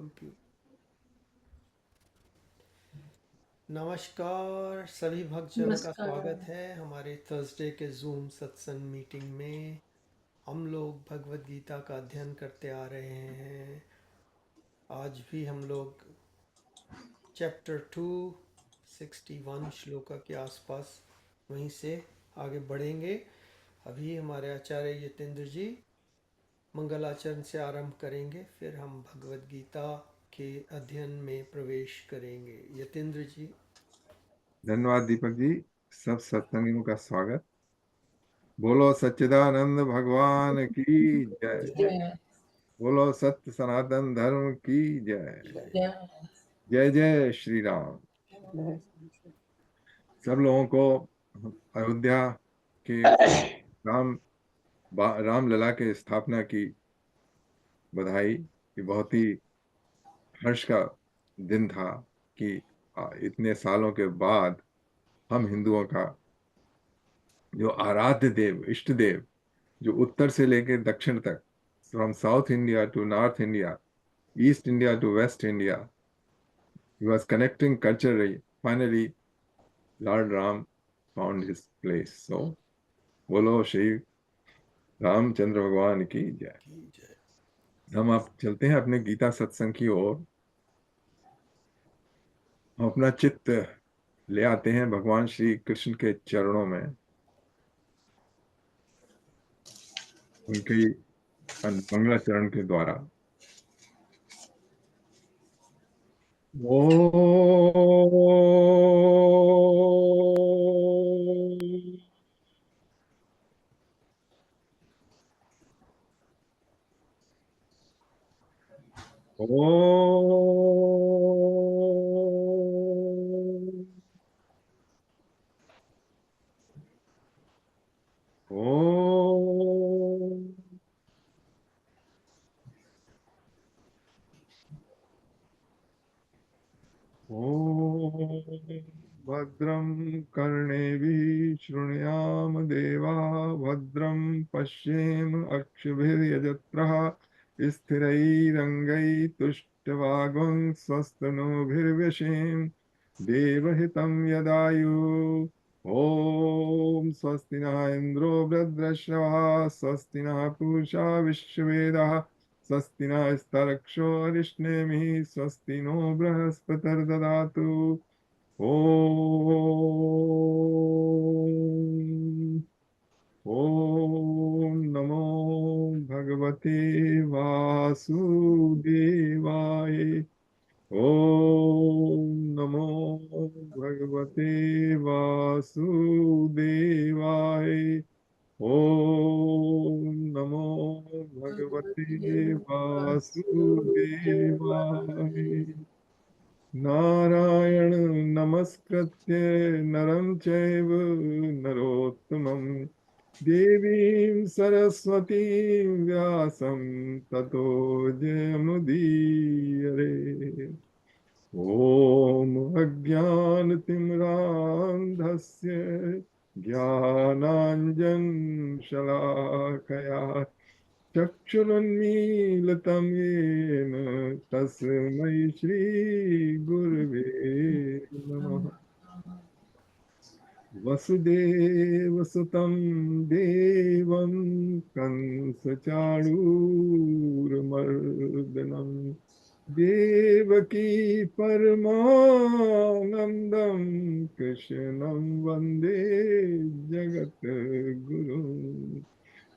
Computer. नमस्कार सभी भक्तजनों का नमस्कार। स्वागत है हमारे थर्सडे के जूम सत्संग मीटिंग में। हम लोग भगवत गीता का अध्ययन करते आ रहे हैं। आज भी हम लोग चैप्टर 261 श्लोका के आसपास वहीं से आगे बढ़ेंगे। अभी हमारे आचार्य यतेंद्र जी मंगलाचरण से आरंभ करेंगे, फिर हम भगवत गीता के अध्ययन में प्रवेश करेंगे। यतेंद्र जी। धन्यवाद दीपक जी। सब सत्संगियों का स्वागत। बोलो सच्चिदानंद भगवान की जय। जय बोलो सत्य सनातन धर्म की जय। जय। जय जय श्री राम। सब लोगों को अयोध्या के राम रामलला के स्थापना की बधाई। ये बहुत ही हर्ष का दिन था कि इतने सालों के बाद हम हिंदुओं का जो आराध्य देव इष्ट देव, जो उत्तर से लेकर दक्षिण तक, from south India to north India, east India to west India, he was connecting culturally. Finally Lord Ram found his place. So बोलो श्री रामचंद्र भगवान की जय। हम आप चलते हैं अपने गीता सत्संग की ओर। हम अपना चित्त ले आते हैं भगवान श्री कृष्ण के चरणों में, उनके मंगलाचरण के द्वारा। ओ भद्रं कर्णेभिः शृणुयाम देवा, भद्रं पश्येम अक्षभिर्यजत्रः, स्थिरैरङ्गैस्तुष्टवागं स्वस्तनूभिर्व्यशेम देवहितं यदायुः। ॐ स्वस्ति न इन्द्रो वृद्धश्रवः, स्वस्ति नः पूषा विश्ववेदाः, स्वस्ति नस्तरक्षो अरिष्णेमिः, स्वस्ति नो बृहस्पतिर्ददातु। ॐ नमो भगवते वासुदेवाय। ॐ नमो भगवते वासुदेवाय। ॐ नमो भगवते वासुदेवाय। नारायण नमस्कृत्य नरं चैव नरोत्तमं, देवीं सरस्वतीं व्यासं ततो जयमुदीरये। ॐ अज्ञानतिमिरान्धस्य ज्ञानाञ्जनशलाकया चक्षुरुन्मीलितं येन तस्मै श्रीगुरवे नमः। वसुदेवसुतं देवं कंसचाणूरमर्दनं, देवकी परमानन्दं कृष्णं वन्दे जगद्गुरुम्।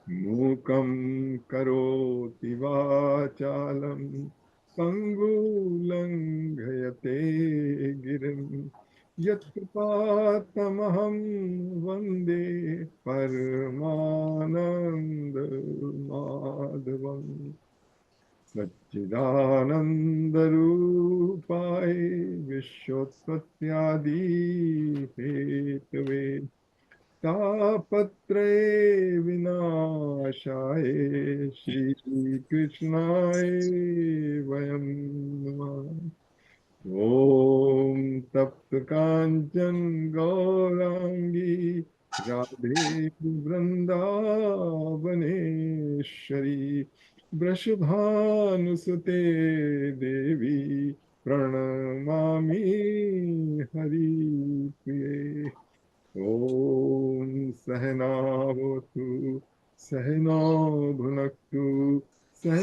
मूकं करोति वाचालं पङ्गुलङ्घयते गिरिं, यत्कृपातमहं वन्दे परमानन्दमाधवम्। सच्चिदानन्दरूपाय विश्वोत्पत्त्यादिहेतवे, तापत्रये विनाशाय श्रीकृष्णाय वयं नमः। ॐ तप्त काञ्चन गौराङ्गी राधे वृन्दावनेश्वरी, वृषभानुसुते देवी सहनावतु सहनौ भुनक्तु सह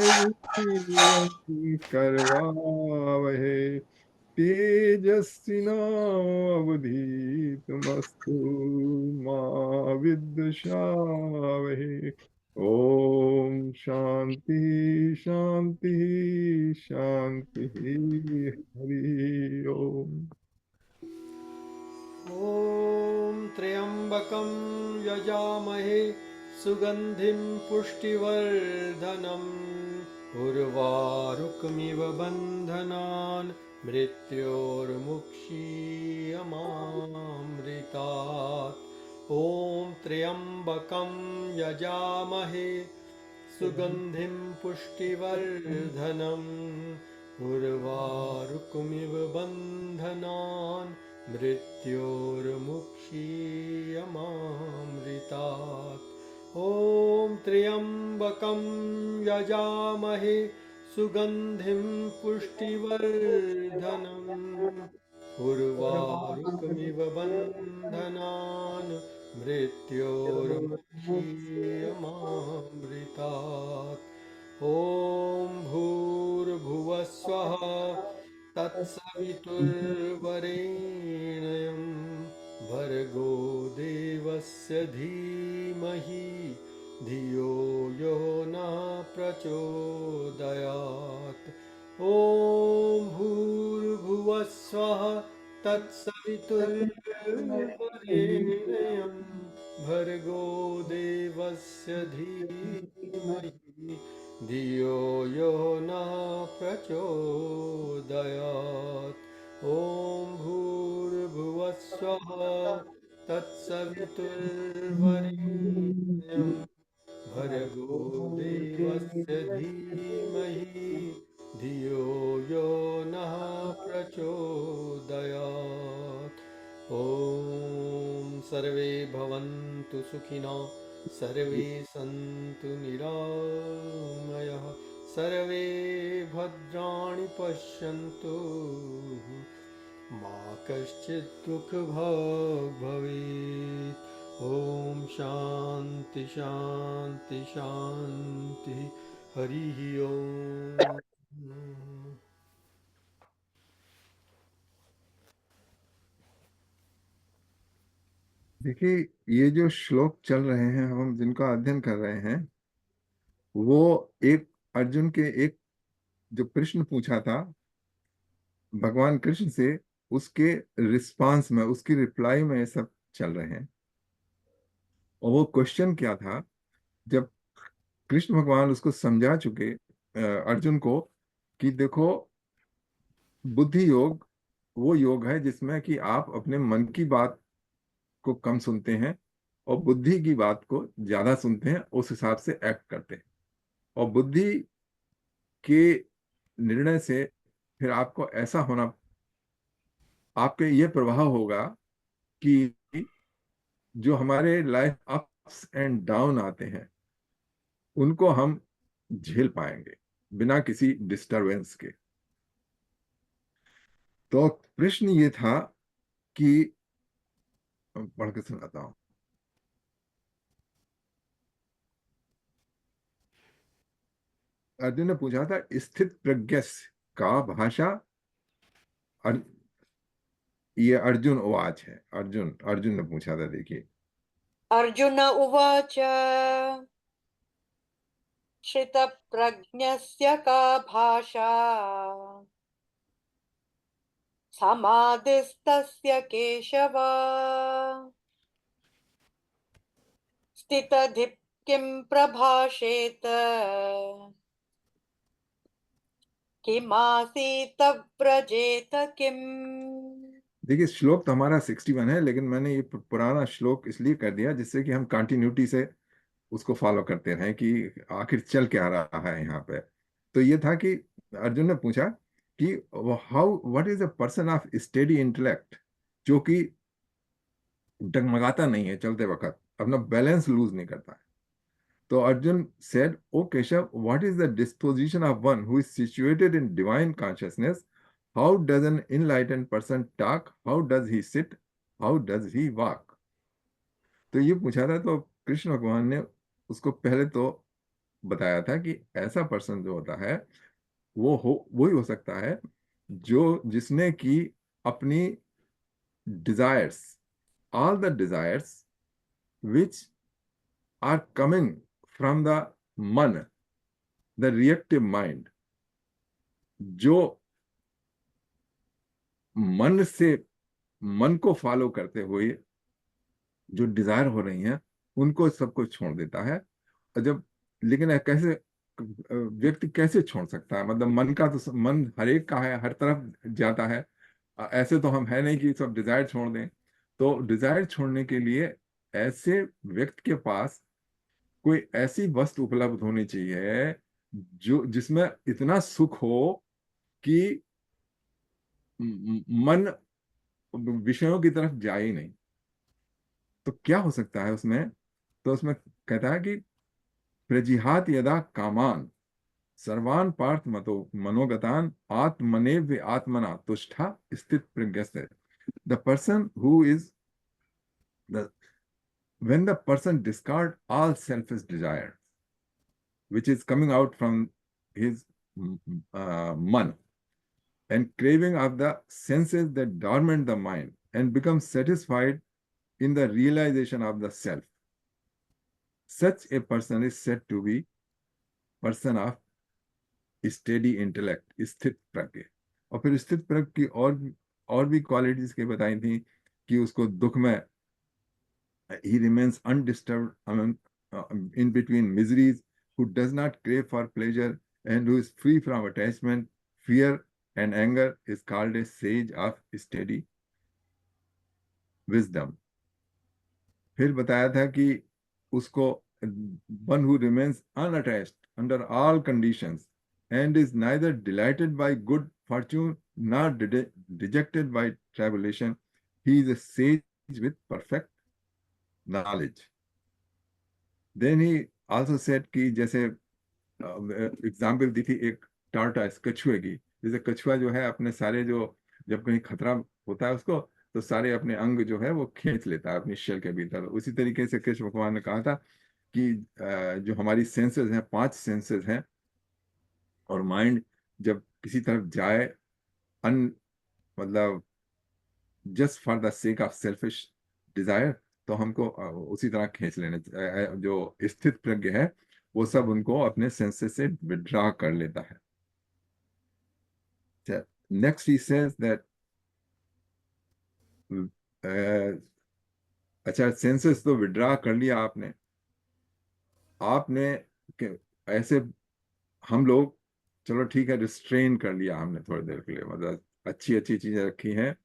वीर्यं करवावहै तेजस्विनावधीतमस्तु मा विद्विषावहै ओम शांति शांति शांति हरि ओम। ॐ त्र्यम्बकं यजामहे सुगन्धिं पुष्टिवर्धनम् उर्वारुकमिव बन्धनान् मृत्योर्मुक्षीयमामृतात् ॐ त्र्यम्बकं यजामहे सुगन्धिं पुष्टिवर्धनम् उर्वारुकमिव बन्धनान् मृत्योर्मुक्षीयमामृतात् ॐ त्र्यम्बकं यजामहे सुगन्धिं पुष्टिवर्धनम् उर्वारुकमिव बन्धनान् मृत्योर्मुक्षीयमामृतात् ॐ भूर्भुवस्वः तत्सवितुर्वरेण्यं भर्गो देवस्य धीमहि धियो यो न प्रचोदयात् ॐ भूर्भुवस्वः तत्सवितुर्वरेण्यं भर्गो देवस्य धीमहि धियो यो न प्रचोदयात् ॐ भूर्भुवस्वः तत्सवितुर्वरेण्यं भर्गो देवस्य धीमहि धियो यो नः प्रचोदयात् ॐ सर्वे भवन्तु सुखिनः सर्वे सन्तु निरामयाः सर्वे भद्राणि पश्यन्तु मा कश्चित् दुःखभाग् भवेत् ॐ शान्ति शान्ति शान्ति हरिः ओम्। देखिए, ये जो श्लोक चल रहे हैं, हम जिनका अध्ययन कर रहे हैं, वो एक अर्जुन के एक जो प्रश्न पूछा था भगवान कृष्ण से, उसके रिस्पांस में, उसकी रिप्लाई में ये सब चल रहे हैं। और वो क्वेश्चन क्या था, जब कृष्ण भगवान उसको समझा चुके अर्जुन को कि देखो, बुद्धि योग वो योग है जिसमें कि आप अपने मन की बात को कम सुनते हैं और बुद्धि की बात को ज्यादा सुनते हैं, उस हिसाब से एक्ट करते हैं। और बुद्धि के निर्णय से फिर आपको ऐसा होना, आपके ये प्रभाव होगा कि जो हमारे लाइफ अप्स एंड डाउन आते हैं उनको हम झेल पाएंगे बिना किसी डिस्टरबेंस के। तो प्रश्न ये था कि, पढ़ के सुनाता हूं। अर्जुन ने पूछा था, स्थित प्रज्ञस्य का भाषा। ये अर्जुन उवाच है, अर्जुन अर्जुन ने पूछा था। देखिए, अर्जुन उवाच श्रितप्रज्ञस्य का भाषा समाधिस्तस्य केशव स्थितधिप् किं प्रभाषेत किमासीत व्रजेत किम्। देखिए, श्लोक तो हमारा 61 है, लेकिन मैंने ये पुराना श्लोक इसलिए कर दिया जिससे कि हम कंटिन्यूटी से उसको फॉलो करते रहें कि आखिर चल क्या रहा है यहाँ पे। तो ये था कि अर्जुन ने पूछा कि how what is a person of steady intellect, जो कि डगमगाता नहीं है चलते वक्त, अपना बैलेंस लूज नहीं करता है। तो Arjun said, O Keshav, what is the disposition of one who is situated in divine consciousness? How does an enlightened person talk? How does he sit? How does he walk? तो ये पूछा था, तो कृष्ण भगवान ने उसको पहले तो बताया था कि ऐसा पर्सन जो होता है वही हो सकता है जो जिसने की अपनी desires, all the desires which are coming from the मन, the reactive mind, जो मन को फॉलो करते हुए जो डिजायर हो रही हैं उनको सबको छोड़ देता है। और जब लेकिन कैसे व्यक्ति कैसे छोड़ सकता है? मतलब मन का तो मन हर एक का है, हर तरफ जाता है। ऐसे तो हम है नहीं कि सब डिजायर छोड़ दें। तो डिजायर छोड़ने के लिए ऐसे व्यक्ति के पास कोई ऐसी वस्तु उपलब्ध होनी चाहिए जो जिसमें इतना सुख हो कि मन विषयों की तरफ जाए ही नहीं। तो क्या हो सकता है उसमें? तो उसमें कहता है कि प्रजिहात यदा कामान सर्वान पार्थ मतो मनोगतान आत्मनेव्य आत्मना तुष्टा स्थित प्रज्ञस्य। The person who is the when the person discard all selfish desire which is coming out from his man and craving of the senses that dormant the mind and becomes satisfied in the realization of the self, such a person is said to be person of steady intellect, स्थित प्रज्ञ। और फिर स्थित प्रज्ञ की और भी qualities के बताई थी कि उसको दुख में he remains undisturbed in between miseries, who does not crave for pleasure and who is free from attachment, fear and anger is called a sage of steady wisdom। फिर बताया था कि उसको one who remains unattached under all conditions and is neither delighted by good fortune nor dejected by tribulation, he is a sage with perfect knowledge। Then he also said कि जैसे example दी थी एक टार्टाइस, कछुए की। जैसे कछुआ जो है अपने सारे जो जब कहीं खतरा होता है उसको तो सारे अपने अंग जो है वो खींच लेता है अपनी शेल के भीतर। उसी तरीके से कृष्ण भगवान ने कहा था कि जो हमारी सेंसेस हैं, 5 सेंसेस हैं, और माइंड जब किसी तरफ जाए अन मतलब just for the sake of selfish desire, तो हमको उसी तरह खींच लेने। जो स्थित प्रज्ञ है वो सब उनको अपने सेंसेस से विड्रॉ कर लेता है। नेक्स्ट ही सेज दैट अच्छा, सेंसेस तो विड्रॉ कर लिया आपने आपने ऐसे हम लोग चलो ठीक है, रिस्ट्रेन कर लिया हमने थोड़ी देर के लिए, मतलब अच्छी अच्छी चीजें रखी हैं,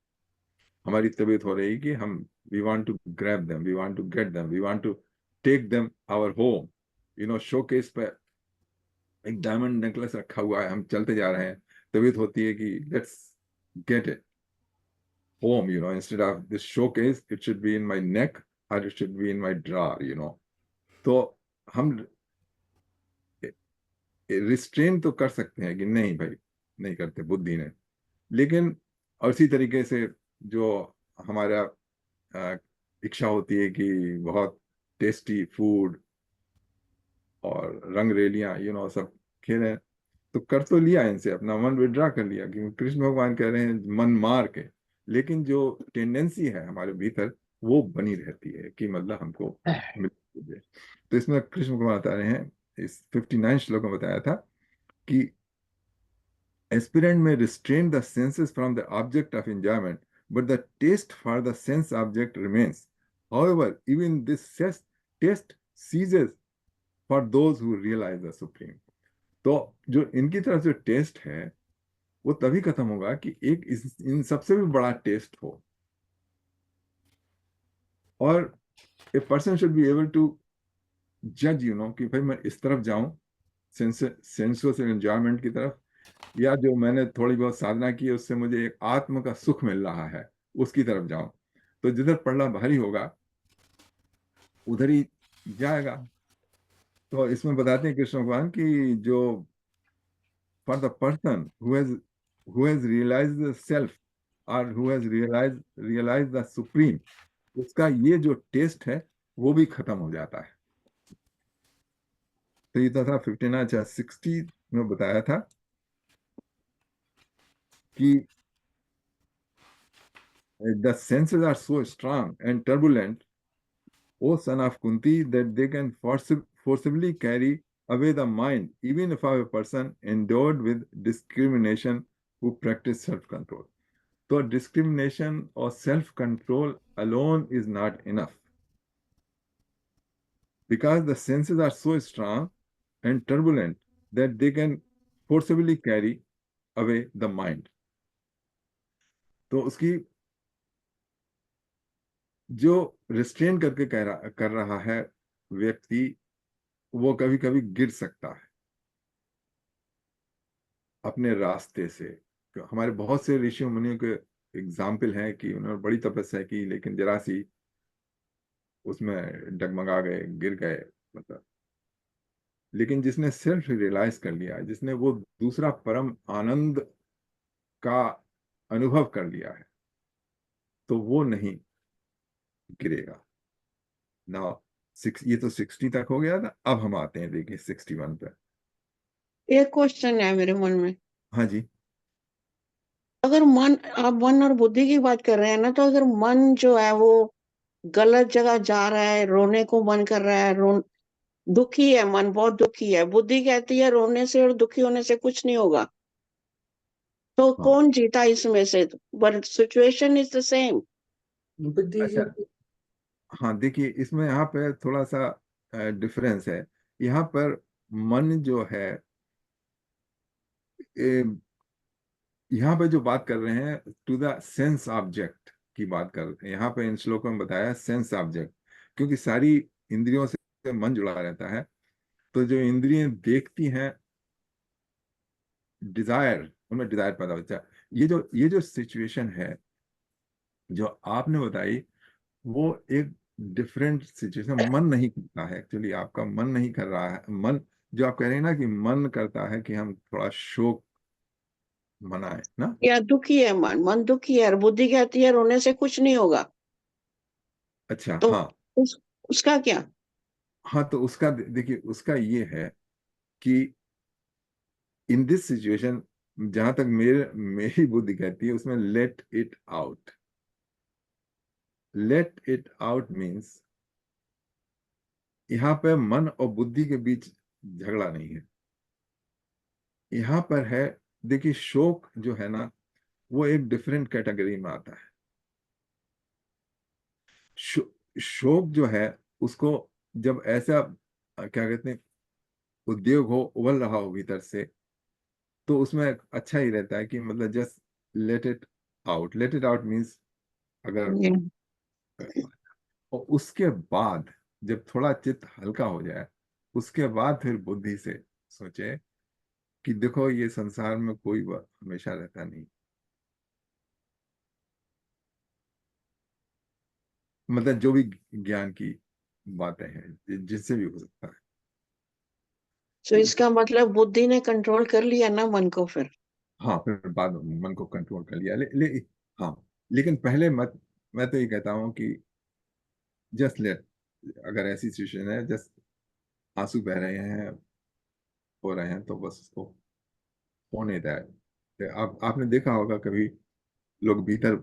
हमारी तबीयत हो रही कि हम we want to grab them, we want to get them, we want to take them our home. Showcase पे एक डायमंड नेकलेस रखा हुआ है, हम चलते जा रहे हैं, तबीयत होती है कि let's get it home, instead of this showcase, it should be in my neck or it should be in my drawer। तो हम रिस्ट्रेन तो कर सकते हैं कि नहीं भाई, नहीं करते बुद्धि ने। लेकिन और इसी तरीके से जो हमारा इच्छा होती है कि बहुत टेस्टी फूड और रंग रेलियां सब खेलें, तो कर तो लिया इनसे, अपना मन विड्रा कर लिया, क्योंकि कृष्ण भगवान कह रहे हैं मन मार के। लेकिन जो टेंडेंसी है हमारे भीतर वो बनी रहती है कि मतलब हमको मिल जाए। तो इसमें कृष्ण भगवान बता रहे हैं, इस 59 श्लोक में बताया था कि aspirant may restrain the senses from the object of enjoyment, but the taste for the sense object remains। However, even this taste ceases for those who realize the supreme। तो जो इनकी तरफ से टेस्ट है वो तभी खत्म होगा कि एक इन सबसे भी बड़ा टेस्ट हो। और a person should be able to जज कि भाई मैं इस तरफ जाऊं सेंसुअस एंजॉयमेंट की तरफ, या जो मैंने थोड़ी बहुत साधना की है उससे मुझे एक आत्म का सुख मिल रहा है उसकी तरफ जाऊं। तो जिधर पड़ना भारी होगा उधर ही जाएगा। तो इसमें बताते हैं कृष्ण भगवान की जो for the person who has realized the self or who has realized the supreme, उसका ये जो टेस्ट है वो भी खत्म हो जाता है। तो ये तो था 59। अच्छा 60 में बताया था कि the senses are so strong and turbulent, O son of Kunti, that they can forcibly carry away the mind, even if a person endowed with discrimination who practice self-control. So discrimination or self-control alone is not enough, because the senses are so strong and turbulent that they can forcibly carry away the mind. तो उसकी जो restrain करके कर रहा है व्यक्ति, वो कभी कभी गिर सकता है अपने रास्ते से। तो हमारे बहुत से ऋषि मुनियों के एग्जाम्पल हैं कि उन्होंने बड़ी तपस्या की, लेकिन जरा सी उसमें डगमगा गए, गिर गए, मतलब। लेकिन जिसने सेल्फ रियलाइज कर लिया है, जिसने वो दूसरा परम आनंद का अनुभव कर लिया है, तो वो नहीं गिरेगा ना। ये तो 60 तक हो गया था। अब हम आते हैं, देखिए 61 पे। एक क्वेश्चन है मेरे मन में। हाँ जी। अगर मन, आप मन और बुद्धि की बात कर रहे हैं ना, तो अगर मन जो है वो गलत जगह जा रहा है, रोने को मन कर रहा है, दुखी है, मन बहुत दुखी है, बुद्धि कहती है रोने से और दुखी होने से कुछ नहीं होगा, तो हाँ कौन जीता इसमें से? But situation is the same. अच्छा, हाँ देखिए, इसमें यहाँ पे थोड़ा सा डिफरेंस है। यहाँ पर मन जो है, यहाँ पे जो बात कर रहे हैं टू द सेंस ऑब्जेक्ट की बात कर रहे हैं। यहाँ पे इन श्लोकों में बताया सेंस ऑब्जेक्ट, क्योंकि सारी इंद्रियों से मन जुड़ा रहता है। तो जो इंद्रियां देखती हैं, डिजायर, उनमें डिजायर पैदा होता है। ये जो सिचुएशन है जो आपने बताई, वो एक डिफरेंट सिचुएशन। मन नहीं करता है एक्चुअली, आपका मन नहीं कर रहा है। मन, जो आप कह रहे हैं ना कि मन करता है कि हम थोड़ा शोक मनाए ना। या दुखी है मन, मन दुखी है और बुद्धि कहती है रोने से कुछ नहीं होगा, अच्छा तो हाँ। उसका क्या? हाँ तो उसका देखिए, उसका ये है कि इन दिस सिचुएशन, जहां तक मेरी बुद्धि कहती है, उसमें let it out. Let it out means यहाँ पे मन और बुद्धि के बीच झगड़ा नहीं है। यहाँ पर है, देखिए शोक जो है ना, वो एक डिफरेंट कैटेगरी में आता है। शोक जो है, उसको जब ऐसा क्या कहते हैं, उद्योग हो, उबल रहा हो भीतर से, तो उसमें अच्छा ही रहता है कि मतलब just let it out. Let it out means अगर, ये और उसके बाद जब थोड़ा चित्त हल्का हो जाए, उसके बाद फिर बुद्धि से सोचे कि देखो ये संसार में कोई हमेशा रहता नहीं। मतलब जो भी ज्ञान की बातें हैं, जिससे भी हो सकता है। तो इसका मतलब बुद्धि ने कंट्रोल कर लिया ना मन को फिर? हाँ फिर बाद में मन को कंट्रोल कर लिया। हाँ, लेकिन पहले मत, मैं तो ये कहता हूँ कि जस्ट लेट, अगर ऐसी सिचुएशन है, जस्ट आंसू बह रहे हैं, हो रहे हैं, तो बस उसको होने दें। आपने देखा होगा कभी लोग भीतर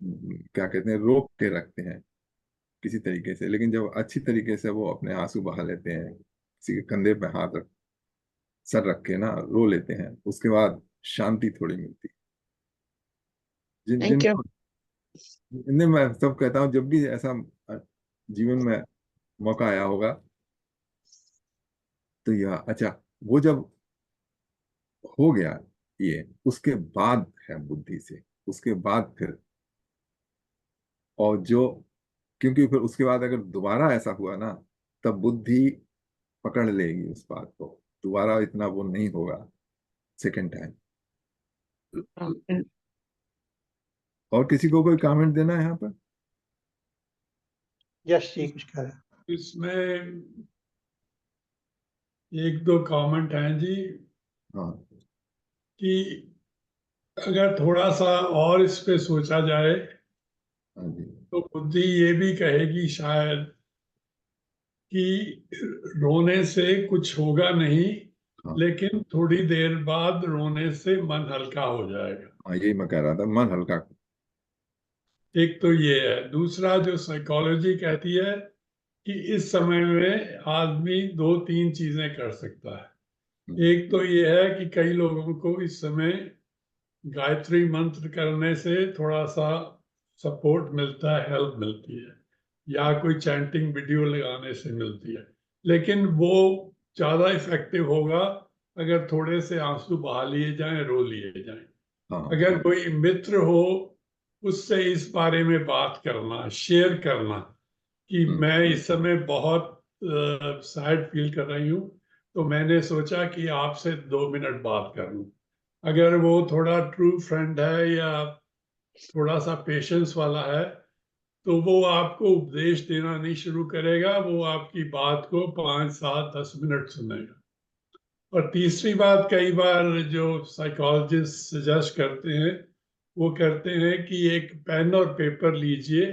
क्या कहते हैं, रोक के रखते हैं किसी तरीके से, लेकिन जब अच्छी तरीके से वो अपने आंसू बहा लेते हैं, किसी के कंधे पे हाथ रख, सर रख के ना रो लेते हैं, उसके बाद शांति थोड़ी मिलती है। Thank you. जिनको, इन्हें मैं सब कहता हूँ, जब भी ऐसा जीवन में मौका आया होगा, तो यह अच्छा, वो जब हो गया ये, उसके बाद है बुद्धि से, उसके बाद फिर, और जो, क्योंकि फिर उसके बाद अगर दोबारा ऐसा हुआ ना, तब बुद्धि पकड़ लेगी उस बात को, दोबारा इतना वो नहीं होगा सेकेंड टाइम। और किसी को कोई कमेंट देना है यहाँ पर? यश जी कुछ कह रहे हैं। इसमें एक दो कमेंट हैं जी, हाँ कि अगर थोड़ा सा और इस पे सोचा जाए, हाँ जी। तो बुद्धि ये भी कहेगी शायद कि रोने से कुछ होगा नहीं, हाँ लेकिन थोड़ी देर बाद रोने से मन हल्का हो जाएगा। हाँ, यही मैं कह रहा था, मन हल्का। एक तो ये है। दूसरा जो साइकोलॉजी कहती है कि इस समय में आदमी दो तीन चीजें कर सकता है। एक तो ये है कि कई लोगों को इस समय गायत्री मंत्र करने से थोड़ा सा सपोर्ट मिलता है, हेल्प मिलती है, या कोई चैंटिंग वीडियो लगाने से मिलती है। लेकिन वो ज्यादा इफेक्टिव होगा अगर थोड़े से आंसू बहा लिए जाएं, रो लिए जाएं। हाँ अगर कोई मित्र हो, उससे इस बारे में बात करना, शेयर करना कि मैं इस समय बहुत सैड फील कर रही हूँ, तो मैंने सोचा कि आपसे 2 मिनट बात कर लूं। अगर वो थोड़ा ट्रू फ्रेंड है या थोड़ा सा पेशेंस वाला है, तो वो आपको उपदेश देना नहीं शुरू करेगा, वो आपकी बात को 5, 7, 10 मिनट सुनेगा। और तीसरी बात, कई बार जो साइकोलॉजिस्ट सजेस्ट करते हैं, वो करते हैं कि एक पेन और पेपर लीजिए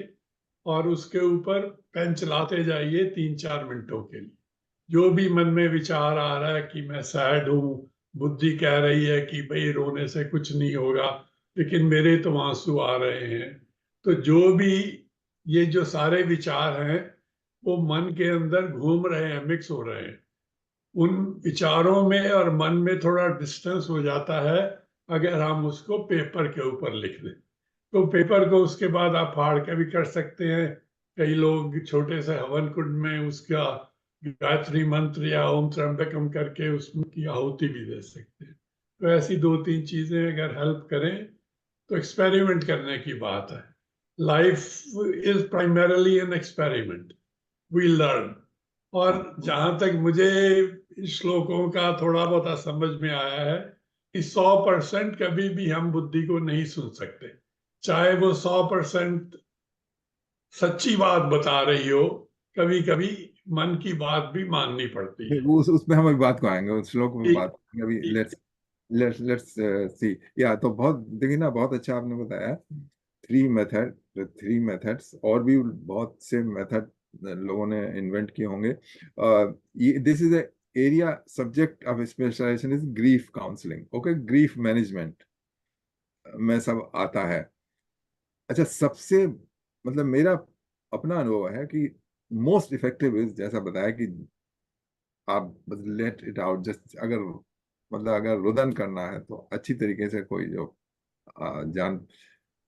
और उसके ऊपर पेन चलाते जाइए 3, 4 मिनटों के लिए। जो भी मन में विचार आ रहा है कि मैं सैड हूँ, बुद्धि कह रही है कि भाई रोने से कुछ नहीं होगा, लेकिन मेरे तो आंसू आ रहे हैं, तो जो भी ये जो सारे विचार हैं वो मन के अंदर घूम रहे हैं, मिक्स हो रहे हैं। उन विचारों में और मन में थोड़ा डिस्टेंस हो जाता है अगर हम उसको पेपर के ऊपर लिख दें। तो पेपर को उसके बाद आप फाड़ के भी कर सकते हैं। कई लोग छोटे से हवन कुंड में उसका गायत्री मंत्र या ओम त्र्यंबकम करके उसमें की आहुति भी दे सकते हैं। तो ऐसी दो तीन चीजें अगर हेल्प करें तो एक्सपेरिमेंट करने की बात है। Life is primarily an experiment, we learn. और जहां तक मुझे श्लोकों का थोड़ा बहुत समझ में आया है कि 100% कभी भी हम बुद्धि को नहीं सुन सकते, चाहे वो 100% सच्ची बात बता रही हो। कभी कभी मन की बात भी माननी पड़ती है। वो उसमें हम अभी बात को आएंगे, उस श्लोक में ठीक बात करेंगे। अभी ठीक। Let's let's let's see. या तो बहुत, देखिए ना, बहुत अच्छा आपने बताया। 3 मेथड्स, और भी बहुत से मेथड लोगों ने इन्वेंट किए होंगे। ये this is area, subject of specialisation is grief counselling, okay, grief management में सब आता है। अच्छा, सबसे मतलब मेरा अपना अनुभव है कि मोस्ट इफेक्टिव इज, जैसा बताया कि आप बस लेट इट आउट, जस्ट अगर मतलब अगर रुदन करना है तो अच्छी तरीके से कोई जो जान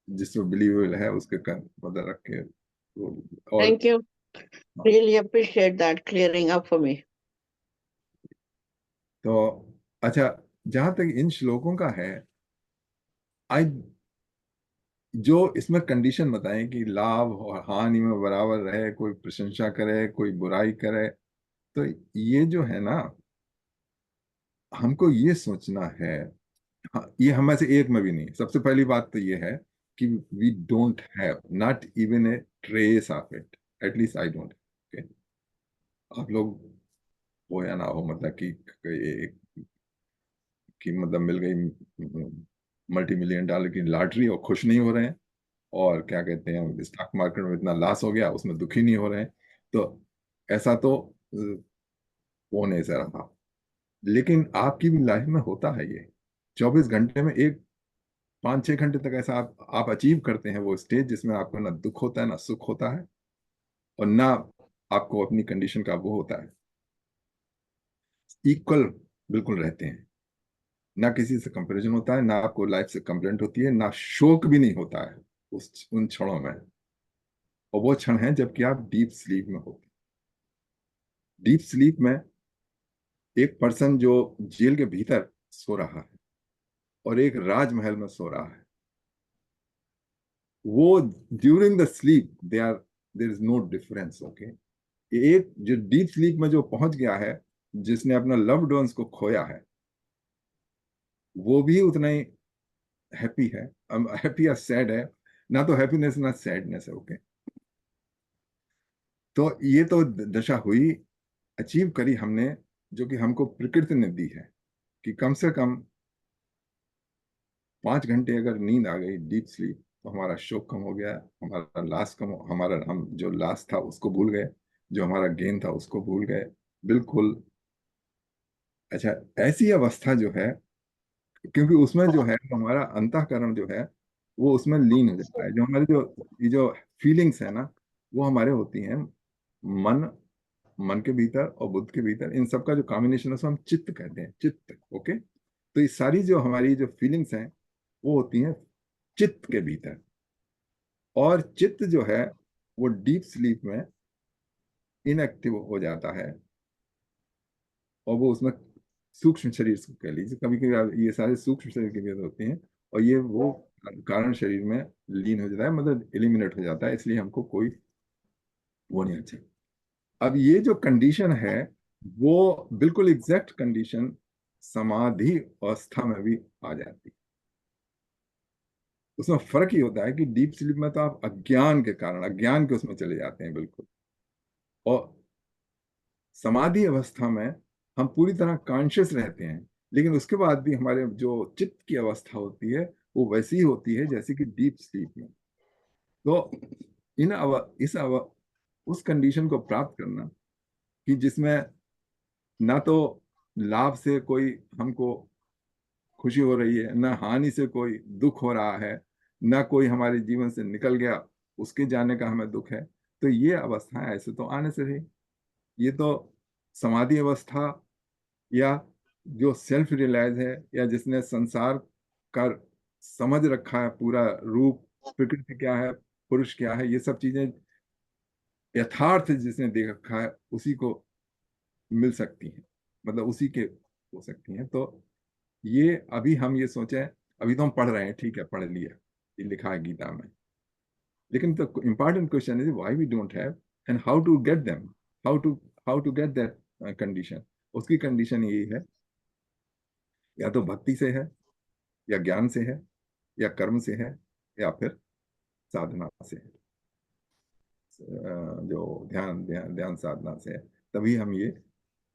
जिसमें बिलीवेबल है उसके मतलब रख के और Thank you. Really appreciate that clearing up for me. तो अच्छा, जहां तक इन श्लोकों का है, आई जो इसमें कंडीशन बताएं कि लाभ और हानि में बराबर रहे, कोई प्रशंसा करे कोई बुराई करे, तो ये जो है ना, हमको ये सोचना है। हाँ, ये हम में से एक में भी नहीं। सबसे पहली बात तो ये है कि we don't have not even a trace of it, at least I don't. आप लोग हो या ना हो, मतलब कि मतलब मिल गई $multi-million की लॉटरी और खुश नहीं हो रहे हैं, और क्या कहते हैं स्टॉक मार्केट में इतना लॉस हो गया उसमें दुखी नहीं हो रहे हैं, तो ऐसा तो हो नहीं रहा। लेकिन आपकी भी लाइफ में होता है ये। 24 घंटे में एक 5-6 घंटे तक ऐसा आप अचीव करते हैं वो स्टेज जिसमें आपको ना दुख होता है ना सुख होता है, और ना आपको अपनी कंडीशन का वो होता है, इक्वल बिल्कुल रहते हैं। ना किसी से कंपैरिजन होता है, ना आपको लाइफ से कंप्लेंट होती है, ना शोक भी नहीं होता है उन क्षणों में। और वो क्षण है जबकि आप डीप स्लीप में होते हैं। डीप स्लीप में एक पर्सन जो जेल के भीतर सो रहा है और एक राजमहल में सो रहा है, वो during the sleep there is no difference, okay. एक जो डीप स्लीप में जो पहुंच गया है, जिसने अपना लव्ड वंस को खोया है, वो भी उतना ही हैप्पी है, हैप्पी या सैड है। ना तो हैप्पीनेस ना सैडनेस है, ओके। तो ये तो दशा हुई, अचीव करी हमने, जो कि हमको प्रकृति ने दी है, कि कम से कम 5 घंटे अगर नींद आ गई डीप स्लीप, तो हमारा शोक कम हो गया, हमारा लास्ट कम, हमारा हम जो लास्ट था उसको भूल गए, जो हमारा गेन था उसको भूल गए बिल्कुल। अच्छा, ऐसी अवस्था जो है, क्योंकि उसमें जो है हमारा अंतःकरण जो है वो उसमें लीन हो जाता है। जो हमारे जो ये जो फीलिंग्स है ना, वो हमारे होती हैं मन, मन के भीतर और बुद्ध के भीतर, इन सब का जो कॉम्बिनेशन है उसको हम चित्त कहते हैं, चित्त। ओके, तो ये सारी जो हमारी जो फीलिंग्स हैं वो होती हैं चित्त के भीतर। और चित्त जो है वो डीप स्लीप में इनएक्टिव हो जाता है, और वो उसमें सूक्ष्म शरीर को कह लीजिए, कभी कभी ये सारे सूक्ष्म शरीर की भेद होते हैं, और ये वो कारण शरीर में लीन हो जाता है, मतलब एलिमिनेट हो जाता है, इसलिए हमको कोई वो नहीं चाहिए। अब ये जो कंडीशन है वो बिल्कुल एग्जैक्ट कंडीशन समाधि अवस्था में भी आ जाती है। उसमें फर्क ही होता है कि डीप स्लीप में तो आप अज्ञान के कारण, अज्ञान के उसमें चले जाते हैं बिल्कुल, और समाधि अवस्था में हम पूरी तरह कॉन्शियस रहते हैं, लेकिन उसके बाद भी हमारे जो चित्त की अवस्था होती है वो वैसी ही होती है जैसे कि डीप स्लीप में। तो उस कंडीशन को प्राप्त करना कि जिसमें ना तो लाभ से कोई हमको खुशी हो रही है, ना हानि से कोई दुख हो रहा है, ना कोई हमारे जीवन से निकल गया उसके जाने का हमें दुख है, तो ये अवस्थाएं ऐसे तो आने से रही। ये तो समाधि अवस्था, या जो सेल्फ रियलाइज है, या जिसने संसार का समझ रखा है पूरा रूप, प्रकृति क्या है, पुरुष क्या है, ये सब चीजें यथार्थ जिसने देख रखा है उसी को मिल सकती हैं, मतलब उसी के हो सकती हैं। तो ये अभी हम ये सोचें, अभी तो हम पढ़ रहे हैं, ठीक है पढ़ लिया, ये लिखा है गीता में, लेकिन तो important question is why we don't have, and how to get them, how to how to get that condition. उसकी कंडीशन यही है, या तो भक्ति से है, या ज्ञान से है, या कर्म से है, या फिर साधना से है। जो ध्यान ध्यान ध्यान साधना से है, तभी हम ये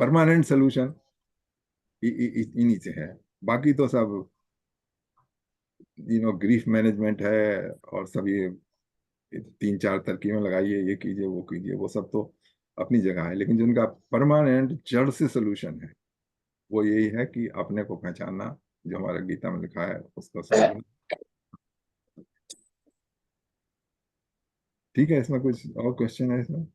परमानेंट सोल्यूशन इन्हीं से है। बाकी तो सब ग्रीफ मैनेजमेंट है, और सब ये तीन चार तरकीबें लगाइए, ये कीजिए वो कीजिए, वो सब तो अपनी जगह है, लेकिन जिनका परमानेंट जड़ से सोल्यूशन है वो यही है कि अपने को पहचानना, जो हमारा गीता में लिखा है उसको समझना। ठीक है, इसमें कुछ और क्वेश्चन है इसमें?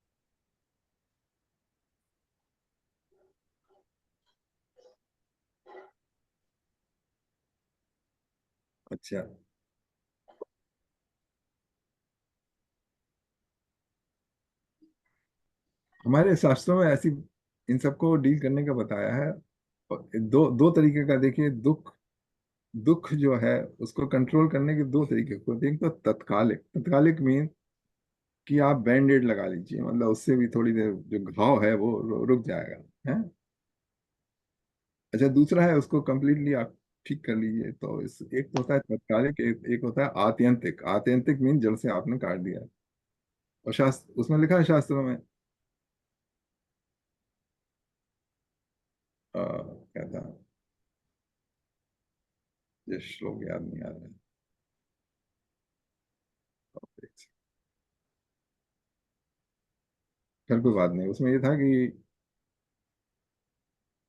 अच्छा, हमारे शास्त्रों में ऐसी इन सबको डील करने का बताया है। और दो दो तरीके का देखिए, दुख, दुख जो है उसको कंट्रोल करने के दो तरीके होते हैं। एक तो तत्कालिक, तत्कालिक मीन कि आप बैंड एड लगा लीजिए, मतलब उससे भी थोड़ी देर जो घाव है वो रुक जाएगा है। अच्छा, दूसरा है उसको कंप्लीटली आप ठीक कर लीजिए। तो इस एक तो होता है तत्कालिक, एक होता है आत्यंतिक। आत्यंतिक मीन जड़ से आपने काट दिया। और शास्त्र उसमें लिखा है, शास्त्रों में क्या था, ये श्लोक याद नहीं आ रहा है। खैर कोई बात नहीं, उसमें ये था कि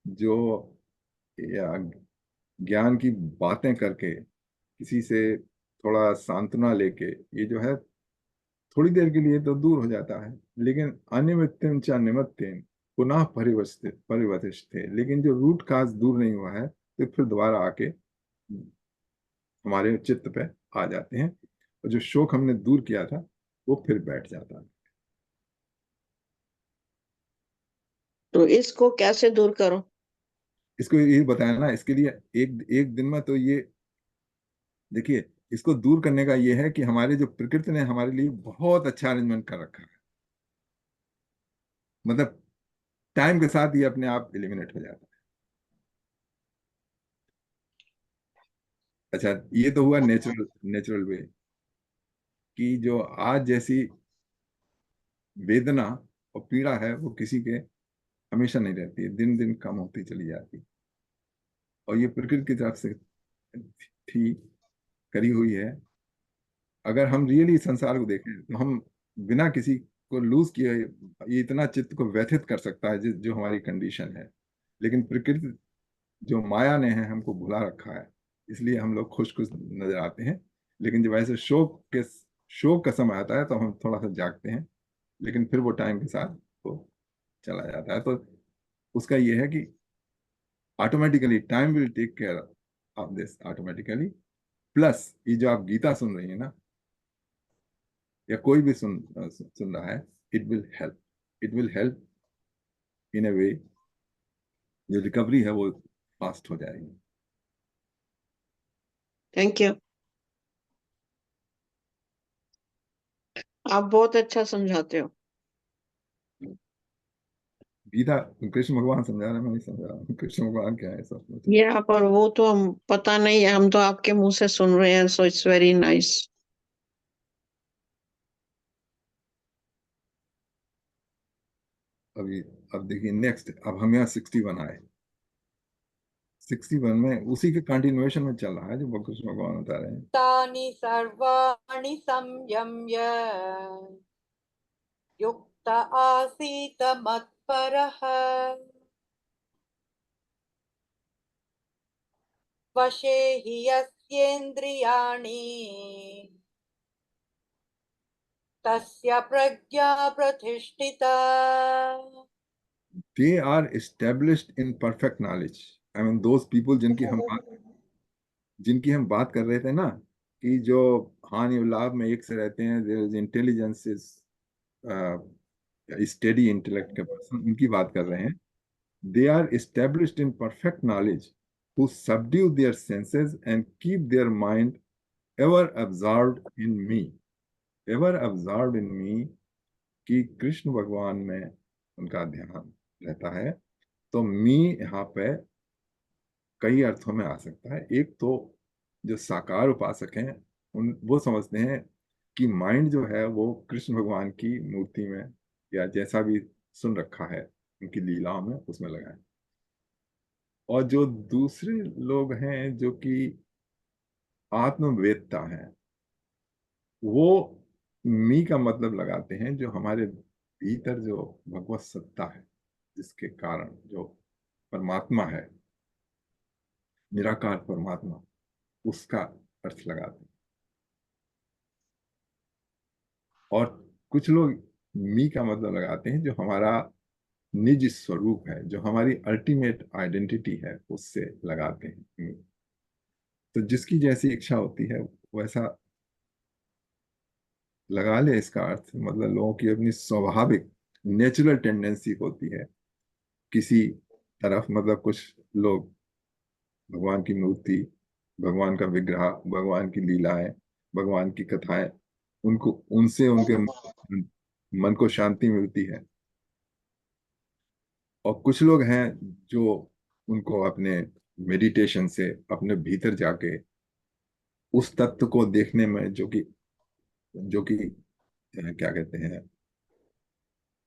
जो या ज्ञान की बातें करके किसी से थोड़ा सांत्वना लेके, ये जो है थोड़ी देर के लिए तो दूर हो जाता है, लेकिन अनिमित्तम च निमित्तेन पुनः परिवर्तित परिवर्तिष्ठते, लेकिन जो रूट काज दूर नहीं हुआ है तो फिर दोबारा आके हमारे चित्त पे आ जाते हैं, और जो शोक हमने दूर किया था वो फिर बैठ जाता है। तो इसको कैसे दूर करो? इसको ये बताया ना, इसके लिए एक एक दिन में तो ये देखिए, इसको दूर करने का ये है कि हमारे जो प्रकृति ने हमारे लिए बहुत अच्छा अरेंजमेंट कर रखा है, मतलब टाइम के साथ ये अपने आप एलिमिनेट हो जाता है। अच्छा, ये तो हुआ नेचुरल नेचुरल वे, कि जो आज जैसी वेदना और पीड़ा है वो किसी के हमेशा नहीं रहती है, दिन दिन कम होती चली जाती है। और ये प्रकृति की तरफ से थी, करी हुई है। अगर हम रियली संसार को देखें तो हम बिना किसी को लूज किया, ये इतना चित्त को व्यथित कर सकता है जो हमारी कंडीशन है। लेकिन प्रकृति जो माया ने है हमको भुला रखा है, इसलिए हम लोग खुश खुश नजर आते हैं। लेकिन जब ऐसे शोक का समय आता है तो हम थोड़ा सा जागते हैं, लेकिन फिर वो टाइम के साथ वो चला जाता है। तो उसका ये है कि automatically time will take care of this automatically. Plus ये जो आप गीता सुन रही है ना, या कोई भी सुन रहा है, इट विल हेल्प इन अ वे, जो रिकवरी है वो फास्ट हो जाएगी। थैंक यू, आप बहुत अच्छा समझाते हो। गीता कृष्ण भगवान समझा रहे हैं, मैं नहीं समझा रहा हूँ। कृष्ण भगवान क्या है सब मुझे। ये आप, और वो तो हम पता नहीं है, हम तो आपके मुंह से सुन रहे हैं, सो इट्स वेरी नाइस। अभी अब देखिए नेक्स्ट, अब हम यहाँ 61 आए। 61 में उसी के कंटिन्यूएशन में चल रहा है जो कृष्ण भगवान बता रहे हैं। तानि सर्वाणि संयम्य युक्त आसीत मत्परः वशे हि यस्येन्द्रियाणि तस्य प्रज्ञा प्रतिष्ठिता। They are established in perfect knowledge. I mean those people जिनकी हम बात कर रहे थे ना, कि जो हानि और लाभ में एक से रहते हैं, there is intelligence is steady intellect के पर्सन, उनकी बात कर रहे हैं। They are established in perfect knowledge, who subdue their senses and keep their mind ever absorbed in me. Ever absorbed in me, कि कृष्ण भगवान में उनका ध्यान रहता है। तो मी यहाँ पे कई अर्थों में आ सकता है। एक तो जो साकार उपासक हैं, उन वो समझते हैं कि माइंड जो है वो कृष्ण भगवान की मूर्ति में, या जैसा भी सुन रखा है उनकी लीलाओं में, उसमें लगाएं। और जो दूसरे लोग हैं जो कि आत्मवेत्ता हैं, वो मी का मतलब लगाते हैं जो हमारे भीतर जो भगवत सत्ता है, जिसके कारण जो परमात्मा है, निराकार परमात्मा, उसका अर्थ लगाते हैं। और कुछ लोग मी का मतलब लगाते हैं जो हमारा निज स्वरूप है, जो हमारी अल्टीमेट आइडेंटिटी है, उससे लगाते हैं मी। तो जिसकी जैसी इच्छा होती है वैसा लगा ले। इसका अर्थ मतलब लोगों की अपनी स्वाभाविक नेचुरल टेंडेंसी होती है किसी तरफ। मतलब कुछ लोग भगवान की मूर्ति, भगवान का विग्रह, भगवान की लीलाएं, भगवान की कथाएं, उनको उनसे उनके मन को शांति मिलती है। और कुछ लोग हैं जो उनको अपने मेडिटेशन से अपने भीतर जाके उस तत्व को देखने में, जो कि क्या कहते हैं,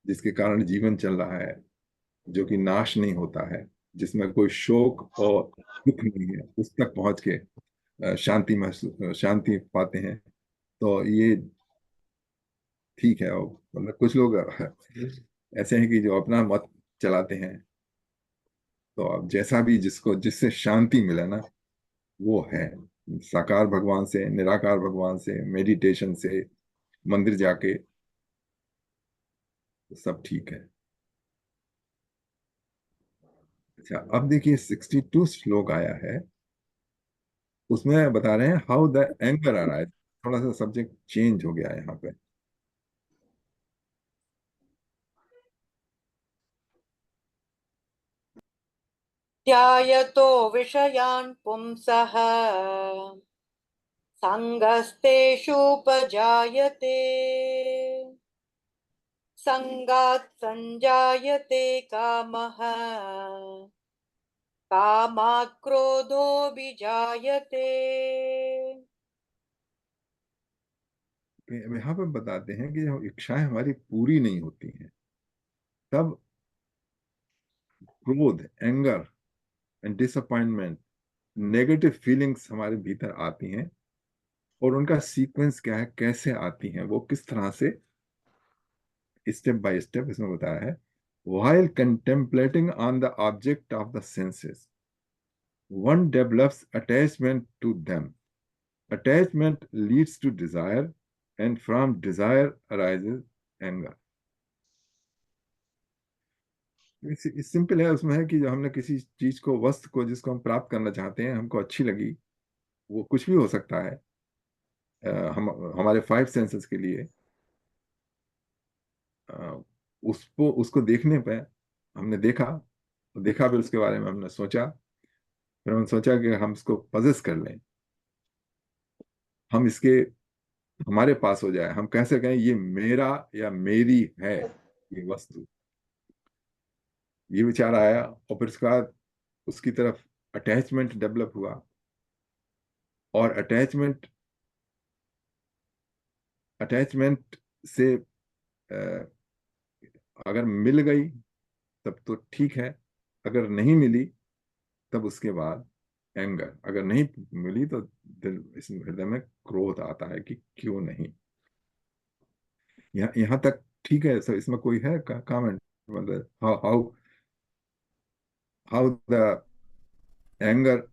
जिसके कारण जीवन चल रहा है, जो कि नाश नहीं होता है, जिसमें कोई शोक और दुख नहीं है, उस तक पहुंच के शांति पाते हैं। तो ये ठीक है। और मतलब कुछ लोग ऐसे हैं कि जो अपना मत चलाते हैं। तो अब जैसा भी जिसको जिससे शांति मिले ना, वो है साकार भगवान से, निराकार भगवान से, मेडिटेशन से, मंदिर जाके, तो सब ठीक है। अच्छा, अब देखिए 62 श्लोक आया है, उसमें बता रहे हैं हाउ द एंगर अराइज। थोड़ा सा सब्जेक्ट चेंज हो गया है यहाँ पे। ध्यायतो विषयान् पुंसः सङ्गस्तेषुपजायते सङ्गात् सञ्जायते कामः कामात् क्रोधोऽभिजायते। यहाँ पे बताते हैं कि जब इच्छाएं हमारी पूरी नहीं होती हैं, तब क्रोध, anger and disappointment, negative feelings हमारे भीतर आती हैं। और उनका सीक्वेंस क्या है, कैसे आती हैं, वो किस तरह से स्टेप बाय स्टेप इसमें बताया है। While contemplating on the object of the senses, one develops attachment to them. Attachment leads to desire, and from desire arises anger. Simple है, उसमें है कि जो हमने किसी चीज को, वस्तु को जिसको हम प्राप्त करना चाहते हैं, हमको अच्छी लगी, वो कुछ भी हो सकता है, हम हमारे 5 सेंसेस के लिए, उसको उसको देखने पे हमने देखा, फिर उसके बारे में हमने सोचा, फिर हमने सोचा कि हम इसको पजेस कर लें, हम इसके हमारे पास हो जाए, हम कैसे कहें ये मेरा या मेरी है ये वस्तु, ये विचार आया, और फिर उसके बाद उसकी तरफ अटैचमेंट डेवलप हुआ, और अटैचमेंट से अगर मिल गई तब तो ठीक है, अगर नहीं मिली तब उसके बाद एंगर, अगर नहीं मिली तो दिल, इस हृदय में क्रोध आता है कि क्यों नहीं। यहाँ तक ठीक है सर? इसमें कोई है कमेंट? मतलब how the anger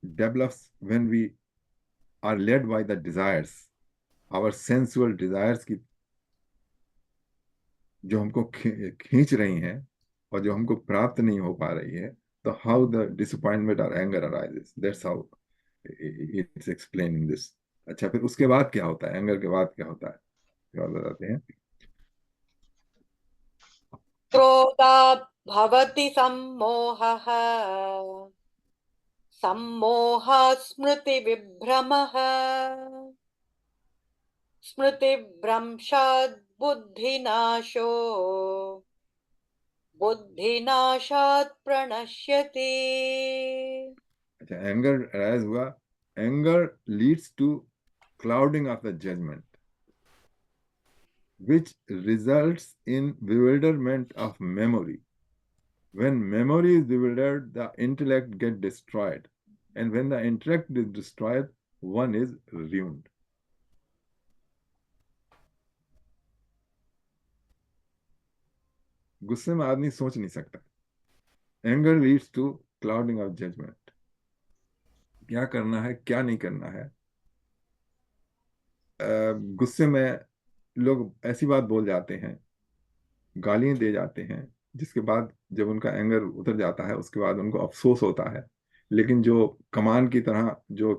develops when we are led by the desires, our sensual desires की, जो हमको खींच रही हैं और जो हमको प्राप्त नहीं हो पा रही है, तो हाउ द डिसअपॉइंटमेंट और anger arises, that's how it's explain in this. अच्छा, फिर उसके बाद क्या होता है, एंगर के बाद क्या होता है, क्या बताते हैं? क्रोधात् भवति सम्मोहः सम्मोहात् स्मृतिविभ्रमः स्मृतिभ्रंशात् बुद्धिनाशो बुद्धिनाशात् प्रणश्यति। अच्छा, एंगर अराइज हुआ, anger leads to clouding of the judgement which results in bewilderment of memory. When memory is bewildered, the intellect gets destroyed, and when the intellect is destroyed, one is ruined. गुस्से में आदमी सोच नहीं सकता। Anger leads to clouding of judgement, क्या करना है क्या नहीं करना है। गुस्से में लोग ऐसी बात बोल जाते हैं, गालियां दे जाते हैं, जिसके बाद जब उनका एंगर उतर जाता है उसके बाद उनको अफसोस होता है, लेकिन जो कमान की तरह, जो